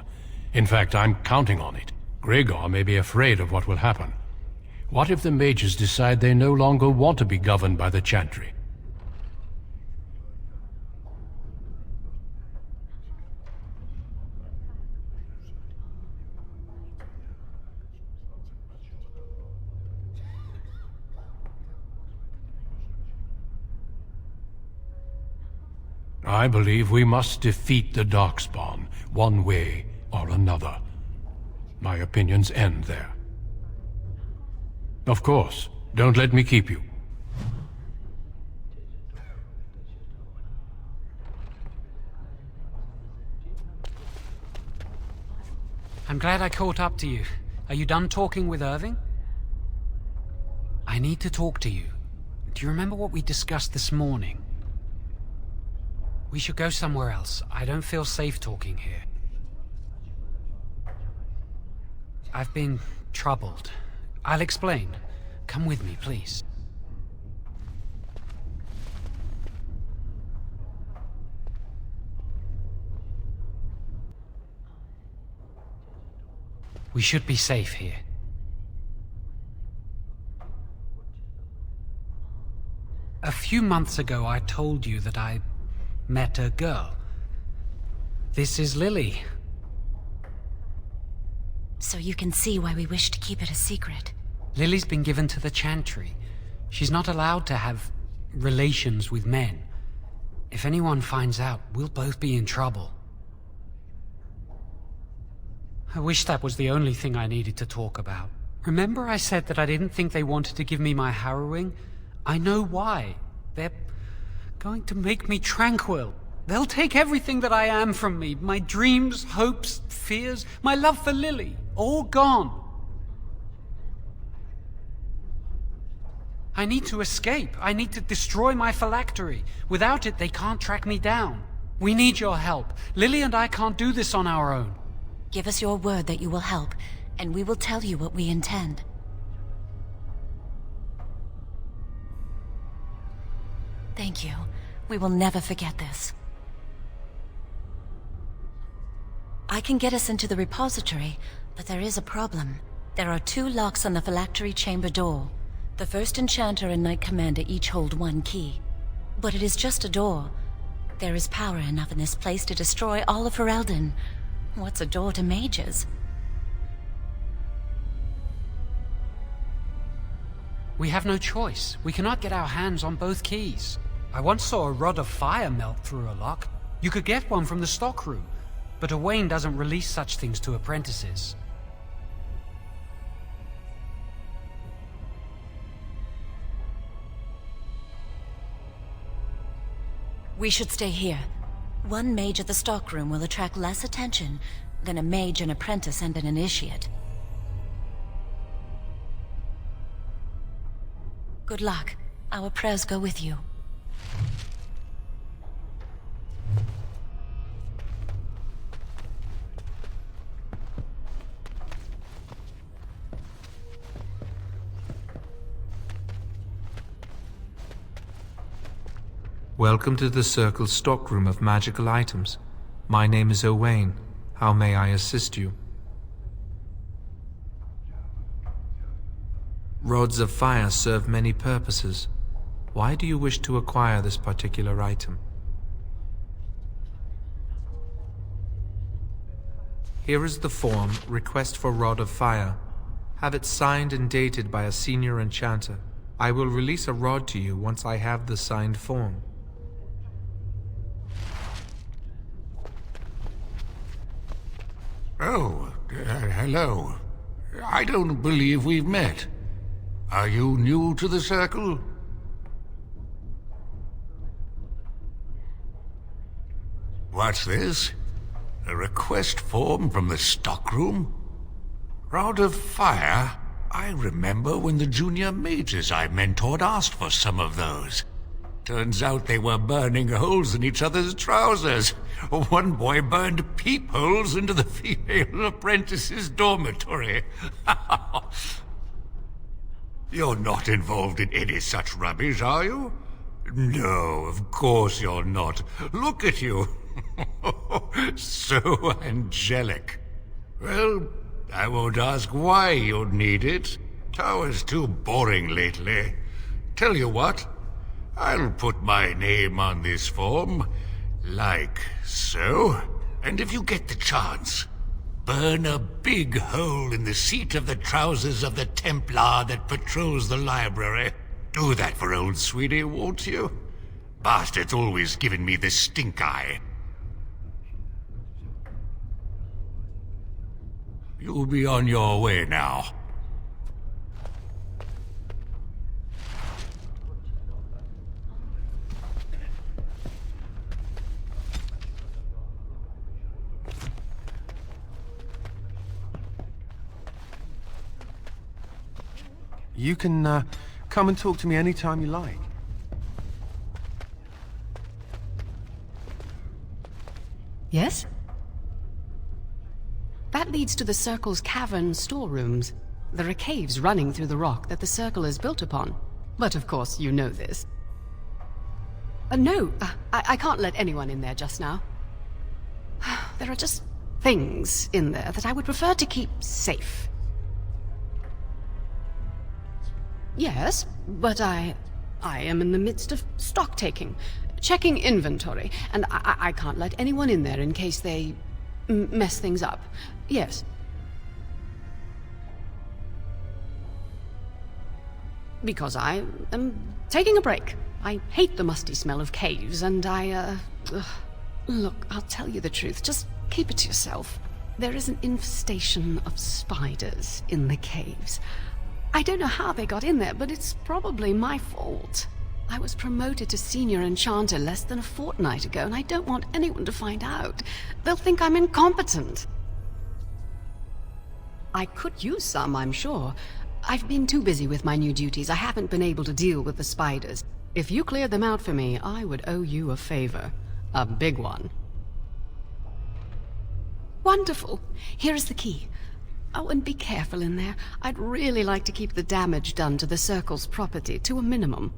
In fact, I'm counting on it. Gregor may be afraid of what will happen. What if the mages decide they no longer want to be governed by the Chantry? I believe we must defeat the Darkspawn, one way or another. My opinions end there. Of course, don't let me keep you. I'm glad I caught up to you. Are you done talking with Irving? I need to talk to you. Do you remember what we discussed this morning? We should go somewhere else. I don't feel safe talking here. I've been troubled. I'll explain. Come with me, please. We should be safe here. A few months ago, I told you that I met a girl. This is Lily. So you can see why we wish to keep it a secret. Lily's been given to the Chantry. She's not allowed to have relations with men. If anyone finds out, we'll both be in trouble. I wish that was the only thing I needed to talk about. Remember I said that I didn't think they wanted to give me my harrowing? I know why. They're going to make me tranquil. They'll take everything that I am from me. My dreams, hopes, fears, my love for Lily. All gone. I need to escape. I need to destroy my phylactery. Without it, they can't track me down. We need your help. Lily and I can't do this on our own. Give us your word that you will help, and we will tell you what we intend. Thank you. We will never forget this. I can get us into the repository, but there is a problem. There are 2 locks on the phylactery chamber door. The first enchanter and knight commander each hold 1 key. But it is just a door. There is power enough in this place to destroy all of Ferelden. What's a door to mages? We have no choice. We cannot get our hands on both keys. I once saw a rod of fire melt through a lock. You could get one from the stockroom, but Owain doesn't release such things to apprentices. We should stay here. 1 mage at the stockroom will attract less attention than a mage, an apprentice, and an initiate. Good luck. Our prayers go with you. Welcome to the Circle's stockroom of magical items. My name is Owain. How may I assist you? Rods of fire serve many purposes. Why do you wish to acquire this particular item? Here is the form, Request for Rod of Fire. Have it signed and dated by a senior enchanter. I will release a rod to you once I have the signed form. Oh, hello. I don't believe we've met. Are you new to the Circle? What's this? A request form from the stockroom? Rod of Fire? I remember when the junior mages I mentored asked for some of those. Turns out they were burning holes in each other's trousers. One boy burned peepholes into the female apprentice's dormitory. You're not involved in any such rubbish, are you? No, of course you're not. Look at you. So angelic. Well, I won't ask why you'd need it. Tower's too boring lately. Tell you what, I'll put my name on this form, like so. And if you get the chance, burn a big hole in the seat of the trousers of the Templar that patrols the library. Do that for old sweetie, won't you? Bastard's always giving me the stink eye. You'll be on your way now. You can come and talk to me anytime you like. Yes? That leads to the Circle's cavern storerooms. There are caves running through the rock that the Circle is built upon. But of course you know this. No, I can't let anyone in there just now. There are just things in there that I would prefer to keep safe. Yes, but I am in the midst of stock-taking, checking inventory, and I can't let anyone in there in case they mess things up. Yes. Because I am taking a break. I hate the musty smell of caves, and Look, I'll tell you the truth. Just keep it to yourself. There is an infestation of spiders in the caves. I don't know how they got in there, but it's probably my fault. I was promoted to senior enchanter less than a fortnight ago, and I don't want anyone to find out. They'll think I'm incompetent. I could use some, I'm sure. I've been too busy with my new duties. I haven't been able to deal with the spiders. If you cleared them out for me, I would owe you a favor. A big one. Wonderful. Here is the key. Oh, and be careful in there. I'd really like to keep the damage done to the Circle's property to a minimum.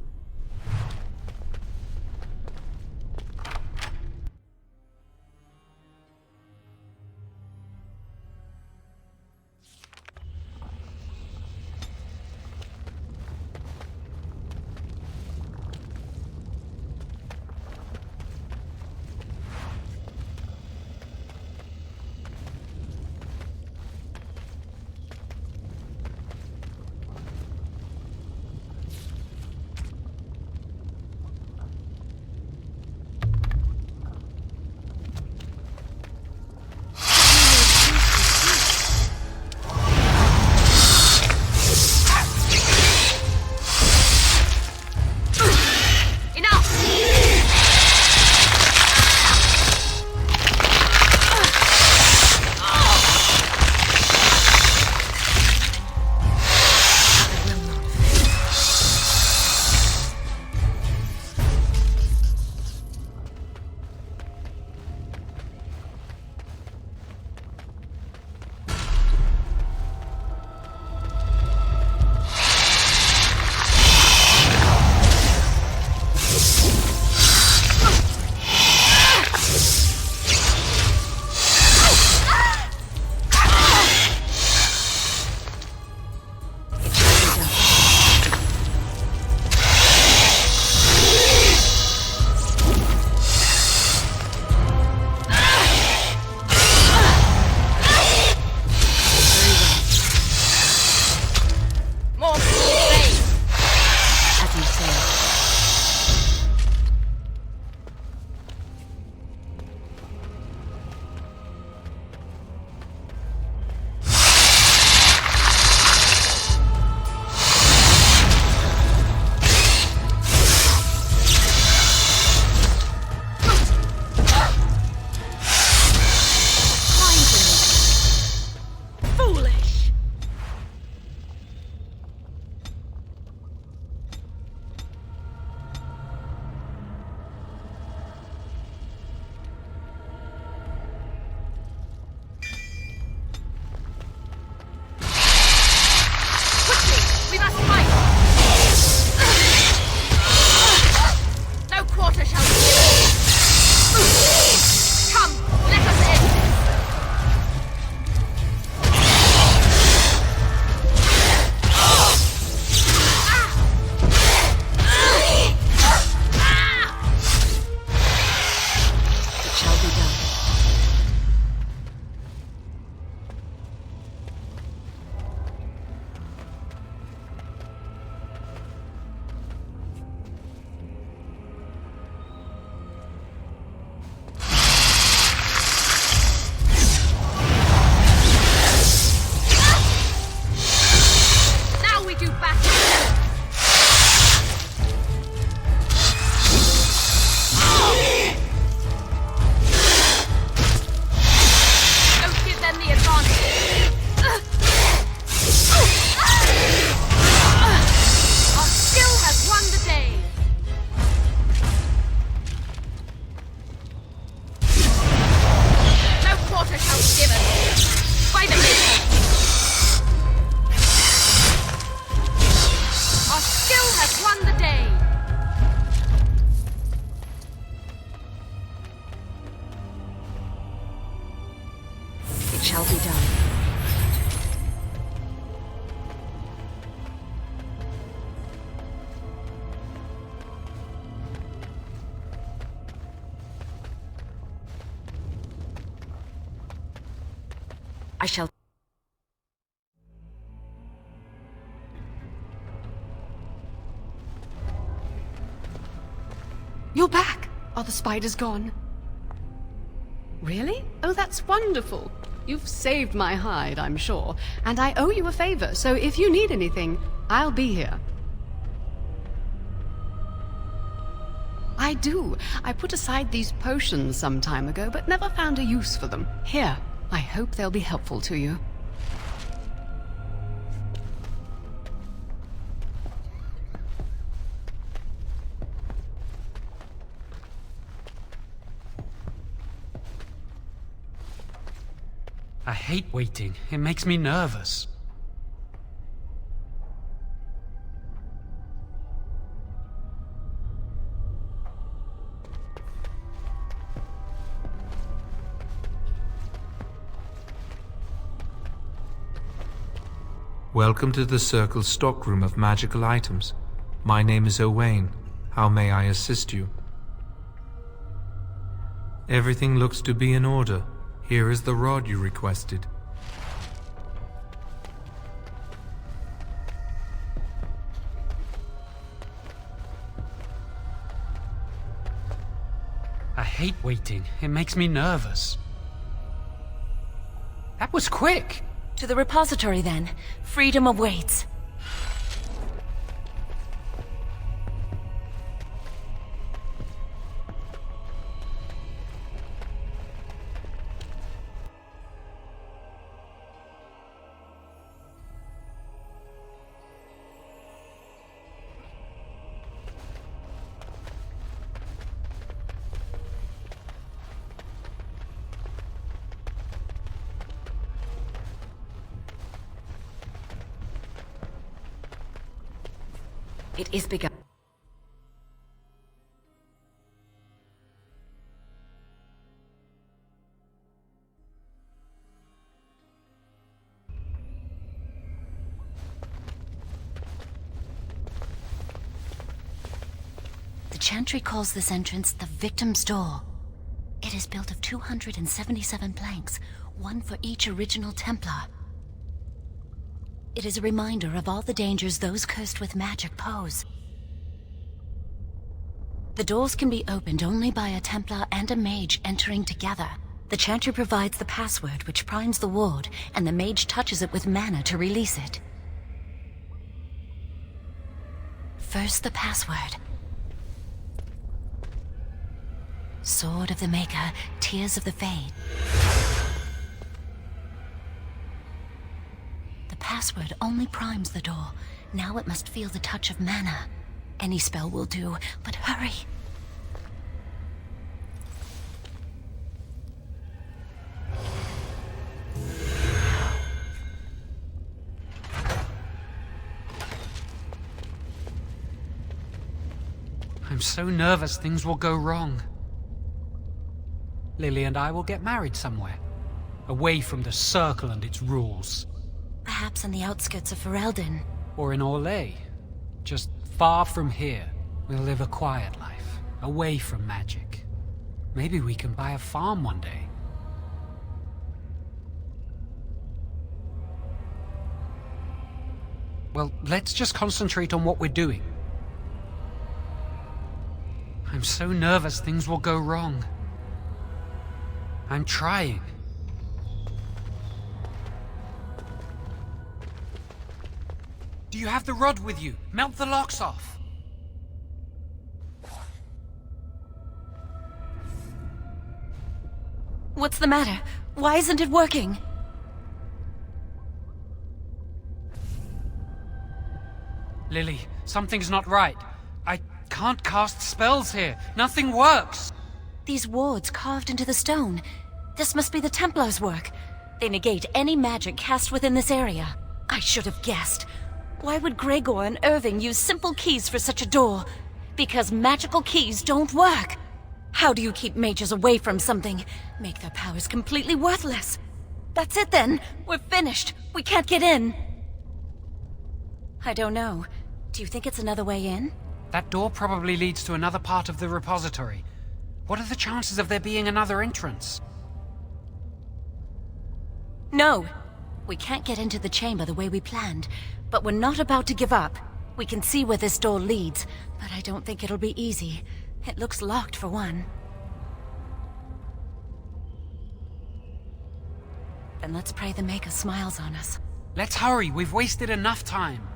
shall be done. I shall... the spider's gone. Really? Oh, that's wonderful. You've saved my hide, I'm sure. And I owe you a favor, so if you need anything, I'll be here. I do. I put aside these potions some time ago, but never found a use for them. Here, I hope they'll be helpful to you. I hate waiting. It makes me nervous. Welcome to the Circle's stockroom of magical items. My name is Owain. How may I assist you? Everything looks to be in order. Here is the rod you requested. I hate waiting. It makes me nervous. That was quick! To the repository, then. Freedom awaits. It is begun. The Chantry calls this entrance the Victim's Door. It is built of 277 planks, one for each original Templar. It is a reminder of all the dangers those cursed with magic pose. The doors can be opened only by a Templar and a Mage entering together. The Chantry provides the password which primes the ward, and the Mage touches it with mana to release it. First, the password. Sword of the Maker, Tears of the Fade. The password only primes the door. Now it must feel the touch of mana. Any spell will do, but hurry! I'm so nervous things will go wrong. Lily and I will get married somewhere, away from the Circle and its rules. Perhaps on the outskirts of Ferelden. Or in Orlais. Just far from here. We'll live a quiet life, away from magic. Maybe we can buy a farm one day. Well, let's just concentrate on what we're doing. I'm so nervous things will go wrong. I'm trying. Do you have the rod with you? Melt the locks off. What's the matter? Why isn't it working? Lily, something's not right. I can't cast spells here. Nothing works. These wards carved into the stone. This must be the Templars' work. They negate any magic cast within this area. I should have guessed. Why would Gregor and Irving use simple keys for such a door? Because magical keys don't work. How do you keep mages away from something? Make their powers completely worthless. That's it then. We're finished. We can't get in. I don't know. Do you think it's another way in? That door probably leads to another part of the repository. What are the chances of there being another entrance? No. We can't get into the chamber the way we planned, but we're not about to give up. We can see where this door leads, but I don't think it'll be easy. It looks locked for one. Then let's pray the Maker smiles on us. Let's hurry, we've wasted enough time.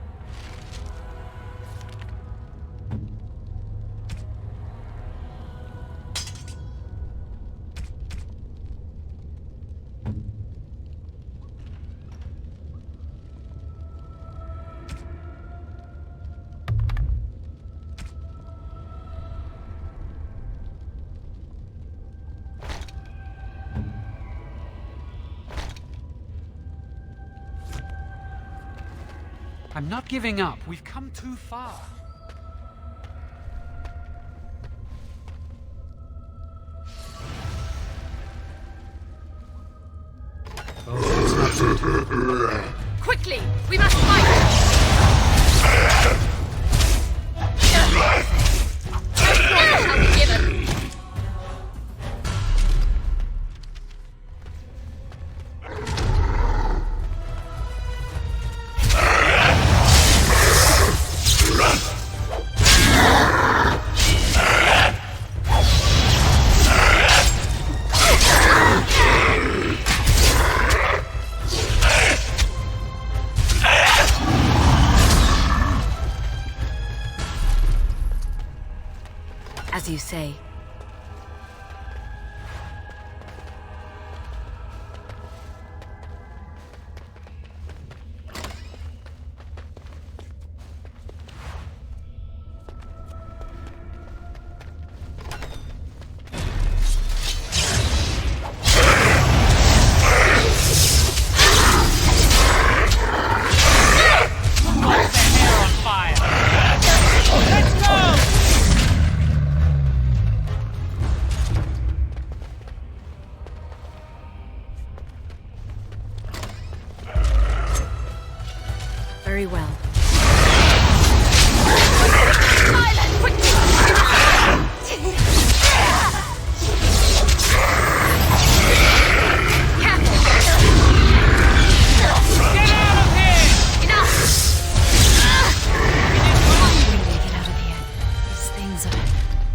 I'm not giving up. We've come too far. Quickly! We must fight! Shall be given. As you say. Very well.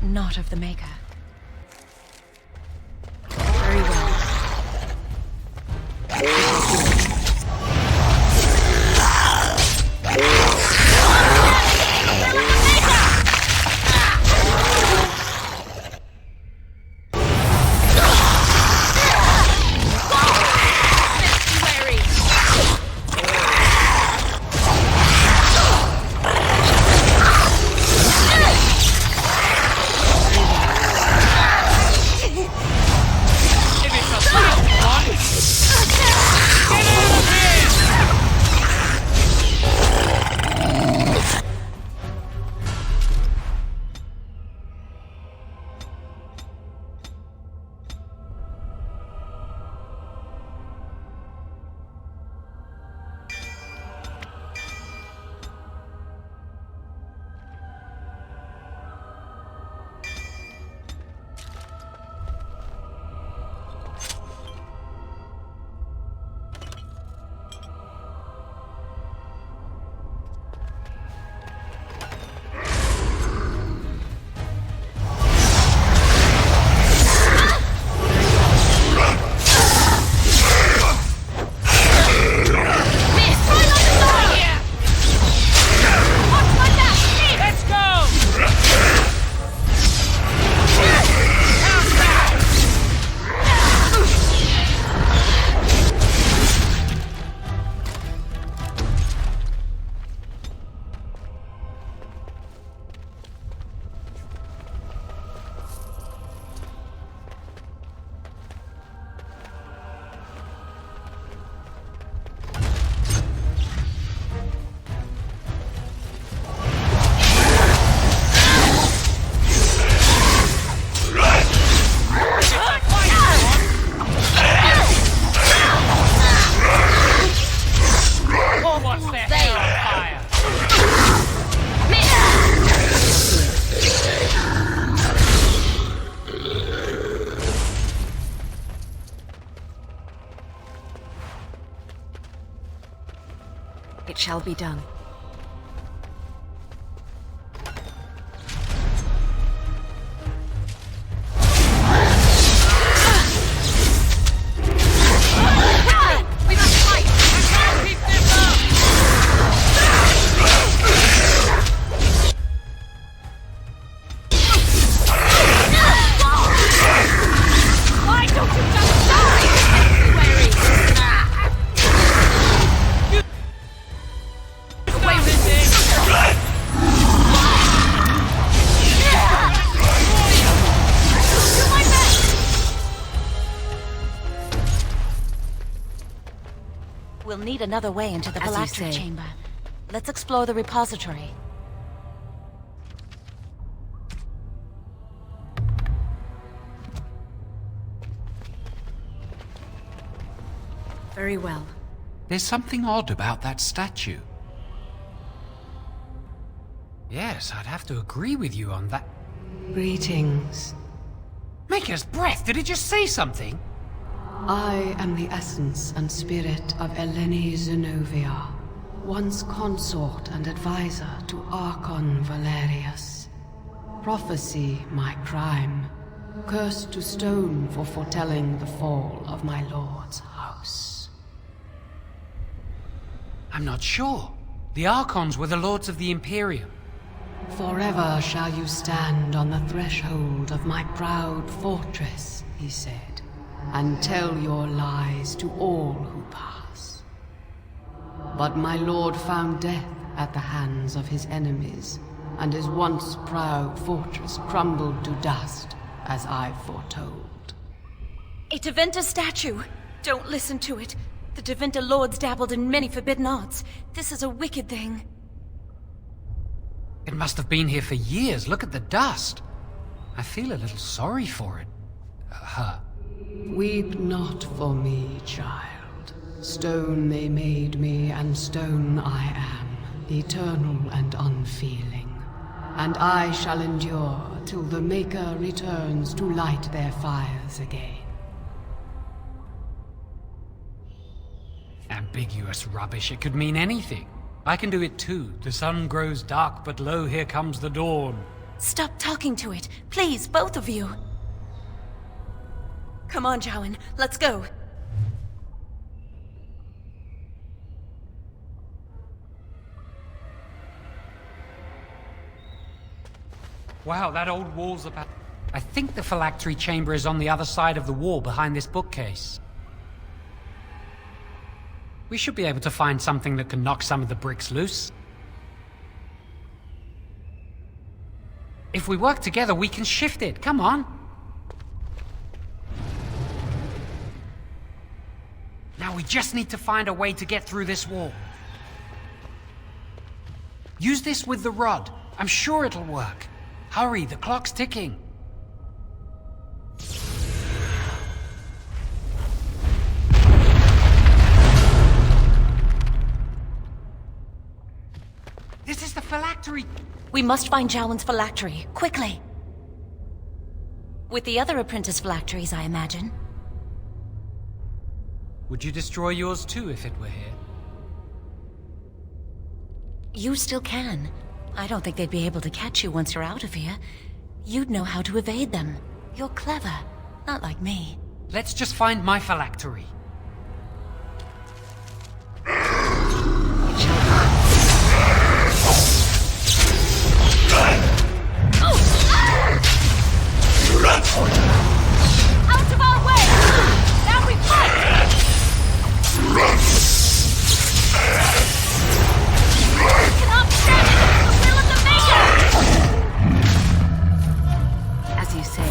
Not of the Maker. Very well. It shall be done. We'll need another way into the As you phylactery say. chamber. Let's explore the repository. Very well. There's something odd about that statue. Yes, I'd have to agree with you on that. Greetings. Maker's breath, did it just say something? I am the essence and spirit of Eleni Zenobia, once consort and advisor to Archon Valerius. Prophecy my crime, cursed to stone for foretelling the fall of my lord's house. I'm not sure. The Archons were the lords of the Imperium. Forever shall you stand on the threshold of my proud fortress, he said, and tell your lies to all who pass. But my lord found death at the hands of his enemies, and his once proud fortress crumbled to dust, as I foretold. A Tevinter statue! Don't listen to it. The Tevinter lords dabbled in many forbidden arts. This is a wicked thing. It must have been here for years. Look at the dust. I feel a little sorry for it. Her. Weep not for me, child. Stone they made me, and stone I am, eternal and unfeeling. And I shall endure till the Maker returns to light their fires again. Ambiguous rubbish. It could mean anything. I can do it too. The sun grows dark, but lo, here comes the dawn. Stop talking to it. Please, both of you. Come on, Jowan. Let's go. Wow, that old wall's about... I think the phylactery chamber is on the other side of the wall behind this bookcase. We should be able to find something that can knock some of the bricks loose. If we work together, we can shift it. Come on. Now we just need to find a way to get through this wall. Use this with the rod. I'm sure it'll work. Hurry, the clock's ticking. This is the phylactery. We must find Jowan's phylactery, quickly. With the other apprentice phylacteries, I imagine. Would you destroy yours too if it were here? You still can. I don't think they'd be able to catch you once you're out of here. You'd know how to evade them. You're clever, not like me. Let's just find my phylactery. Out of our way! Now we fight! We cannot stand against the will of the Maker! As you say,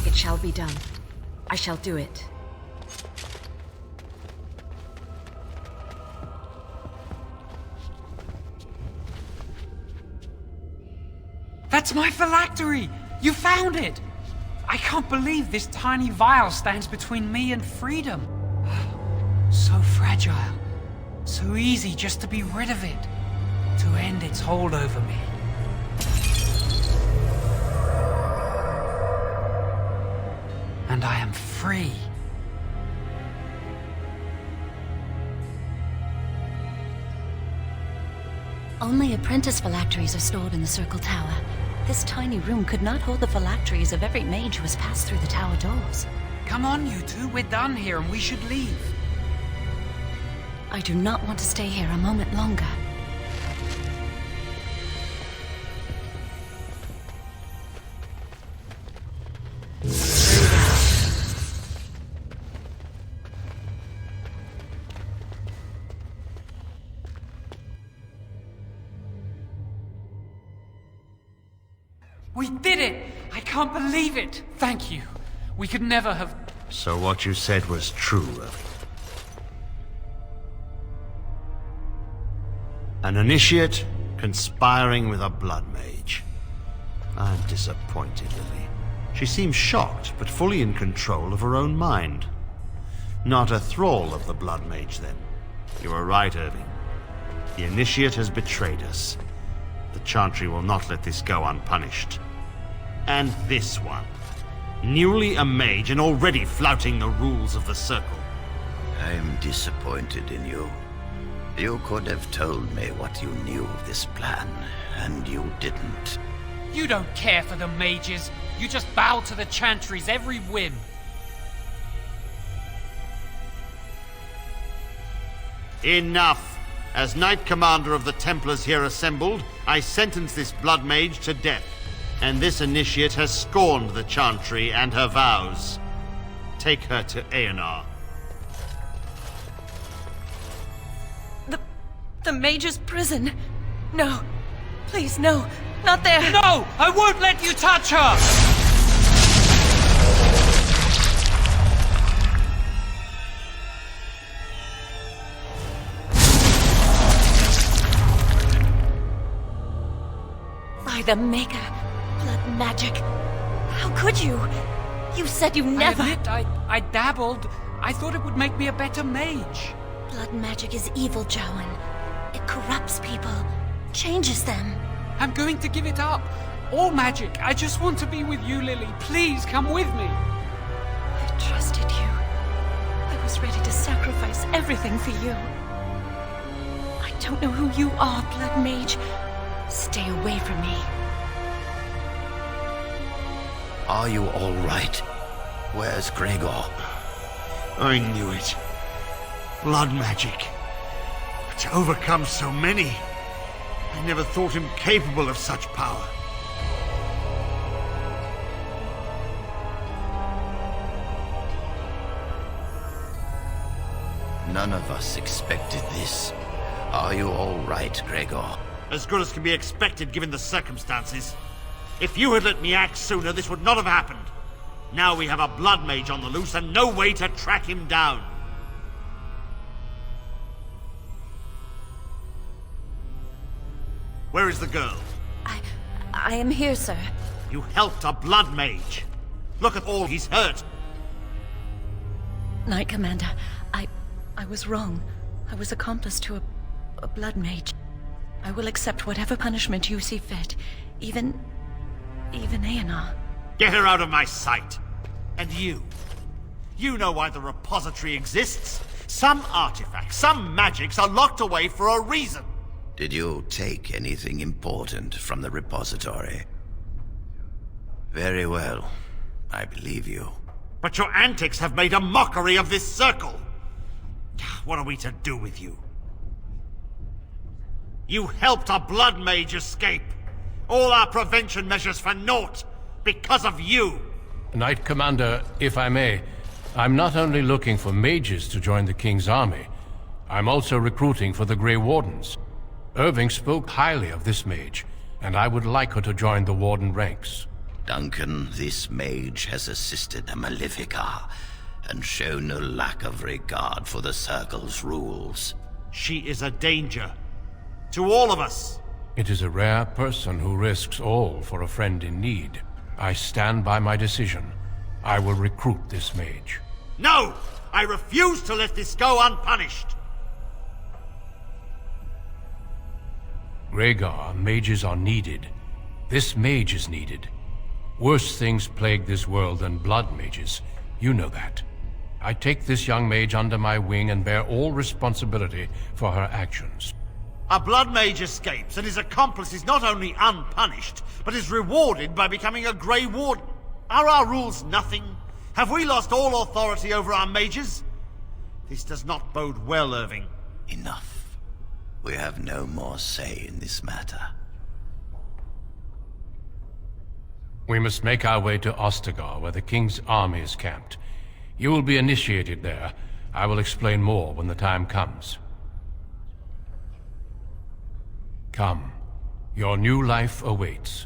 it shall be done. I shall do it. That's my phylactery! You found it! I can't believe this tiny vial stands between me and freedom. So fragile. So easy just to be rid of it. To end its hold over me. And I am free. Only apprentice phylacteries are stored in the Circle Tower. This tiny room could not hold the phylacteries of every mage who has passed through the tower doors. Come on, you two. We're done here and we should leave. I do not want to stay here a moment longer. We did it! I can't believe it! Thank you. We could never have... So what you said was true, An initiate conspiring with a blood mage. I'm disappointed, Lily. She seems shocked, but fully in control of her own mind. Not a thrall of the blood mage, then. You were right, Irving. The initiate has betrayed us. The Chantry will not let this go unpunished. And this one. Newly a mage and already flouting the rules of the Circle. I'm disappointed in you. You could have told me what you knew of this plan, and you didn't. You don't care for the mages. You just bow to the Chantry's every whim. Enough! As Knight Commander of the Templars here assembled, I sentence this blood mage to death. And this initiate has scorned the Chantry and her vows. Take her to Aenar. The Mage's prison. No. Please, no. Not there. No! I won't let you touch her! By the Maker. Blood magic. How could you? You said you never... I admit, I dabbled. I thought it would make me a better mage. Blood magic is evil, Jowan. It corrupts people, changes them. I'm going to give it up. All magic. I just want to be with you, Lily. Please come with me. I trusted you. I was ready to sacrifice everything for you. I don't know who you are, Blood Mage. Stay away from me. Are you all right? Where's Gregor? I knew it. Blood magic. But to overcome so many, I never thought him capable of such power. None of us expected this. Are you all right, Gregor? As good as can be expected given the circumstances. If you had let me act sooner, this would not have happened. Now we have a blood mage on the loose and no way to track him down. Where is the girl? I am here, sir. You helped a blood mage. Look at all he's hurt. Knight Commander, I was wrong. I was accomplice to a blood mage. I will accept whatever punishment you see fit. Even Aenar. Get her out of my sight. And you know why the repository exists. Some artifacts, some magics are locked away for a reason. Did you take anything important from the repository? Very well. I believe you. But your antics have made a mockery of this circle. What are we to do with you? You helped a blood mage escape. All our prevention measures for naught. Because of you. Knight Commander, if I may, I'm not only looking for mages to join the King's army, I'm also recruiting for the Grey Wardens. Irving spoke highly of this mage, and I would like her to join the Warden ranks. Duncan, this mage has assisted the Malefica, and shown no lack of regard for the Circle's rules. She is a danger. To all of us. It is a rare person who risks all for a friend in need. I stand by my decision. I will recruit this mage. No! I refuse to let this go unpunished! Rhaegar, mages are needed. This mage is needed. Worse things plague this world than blood mages. You know that. I take this young mage under my wing and bear all responsibility for her actions. A blood mage escapes, and his accomplice is not only unpunished, but is rewarded by becoming a Grey Warden. Are our rules nothing? Have we lost all authority over our mages? This does not bode well, Irving. Enough. We have no more say in this matter. We must make our way to Ostagar, where the King's army is camped. You will be initiated there. I will explain more when the time comes. Come. Your new life awaits.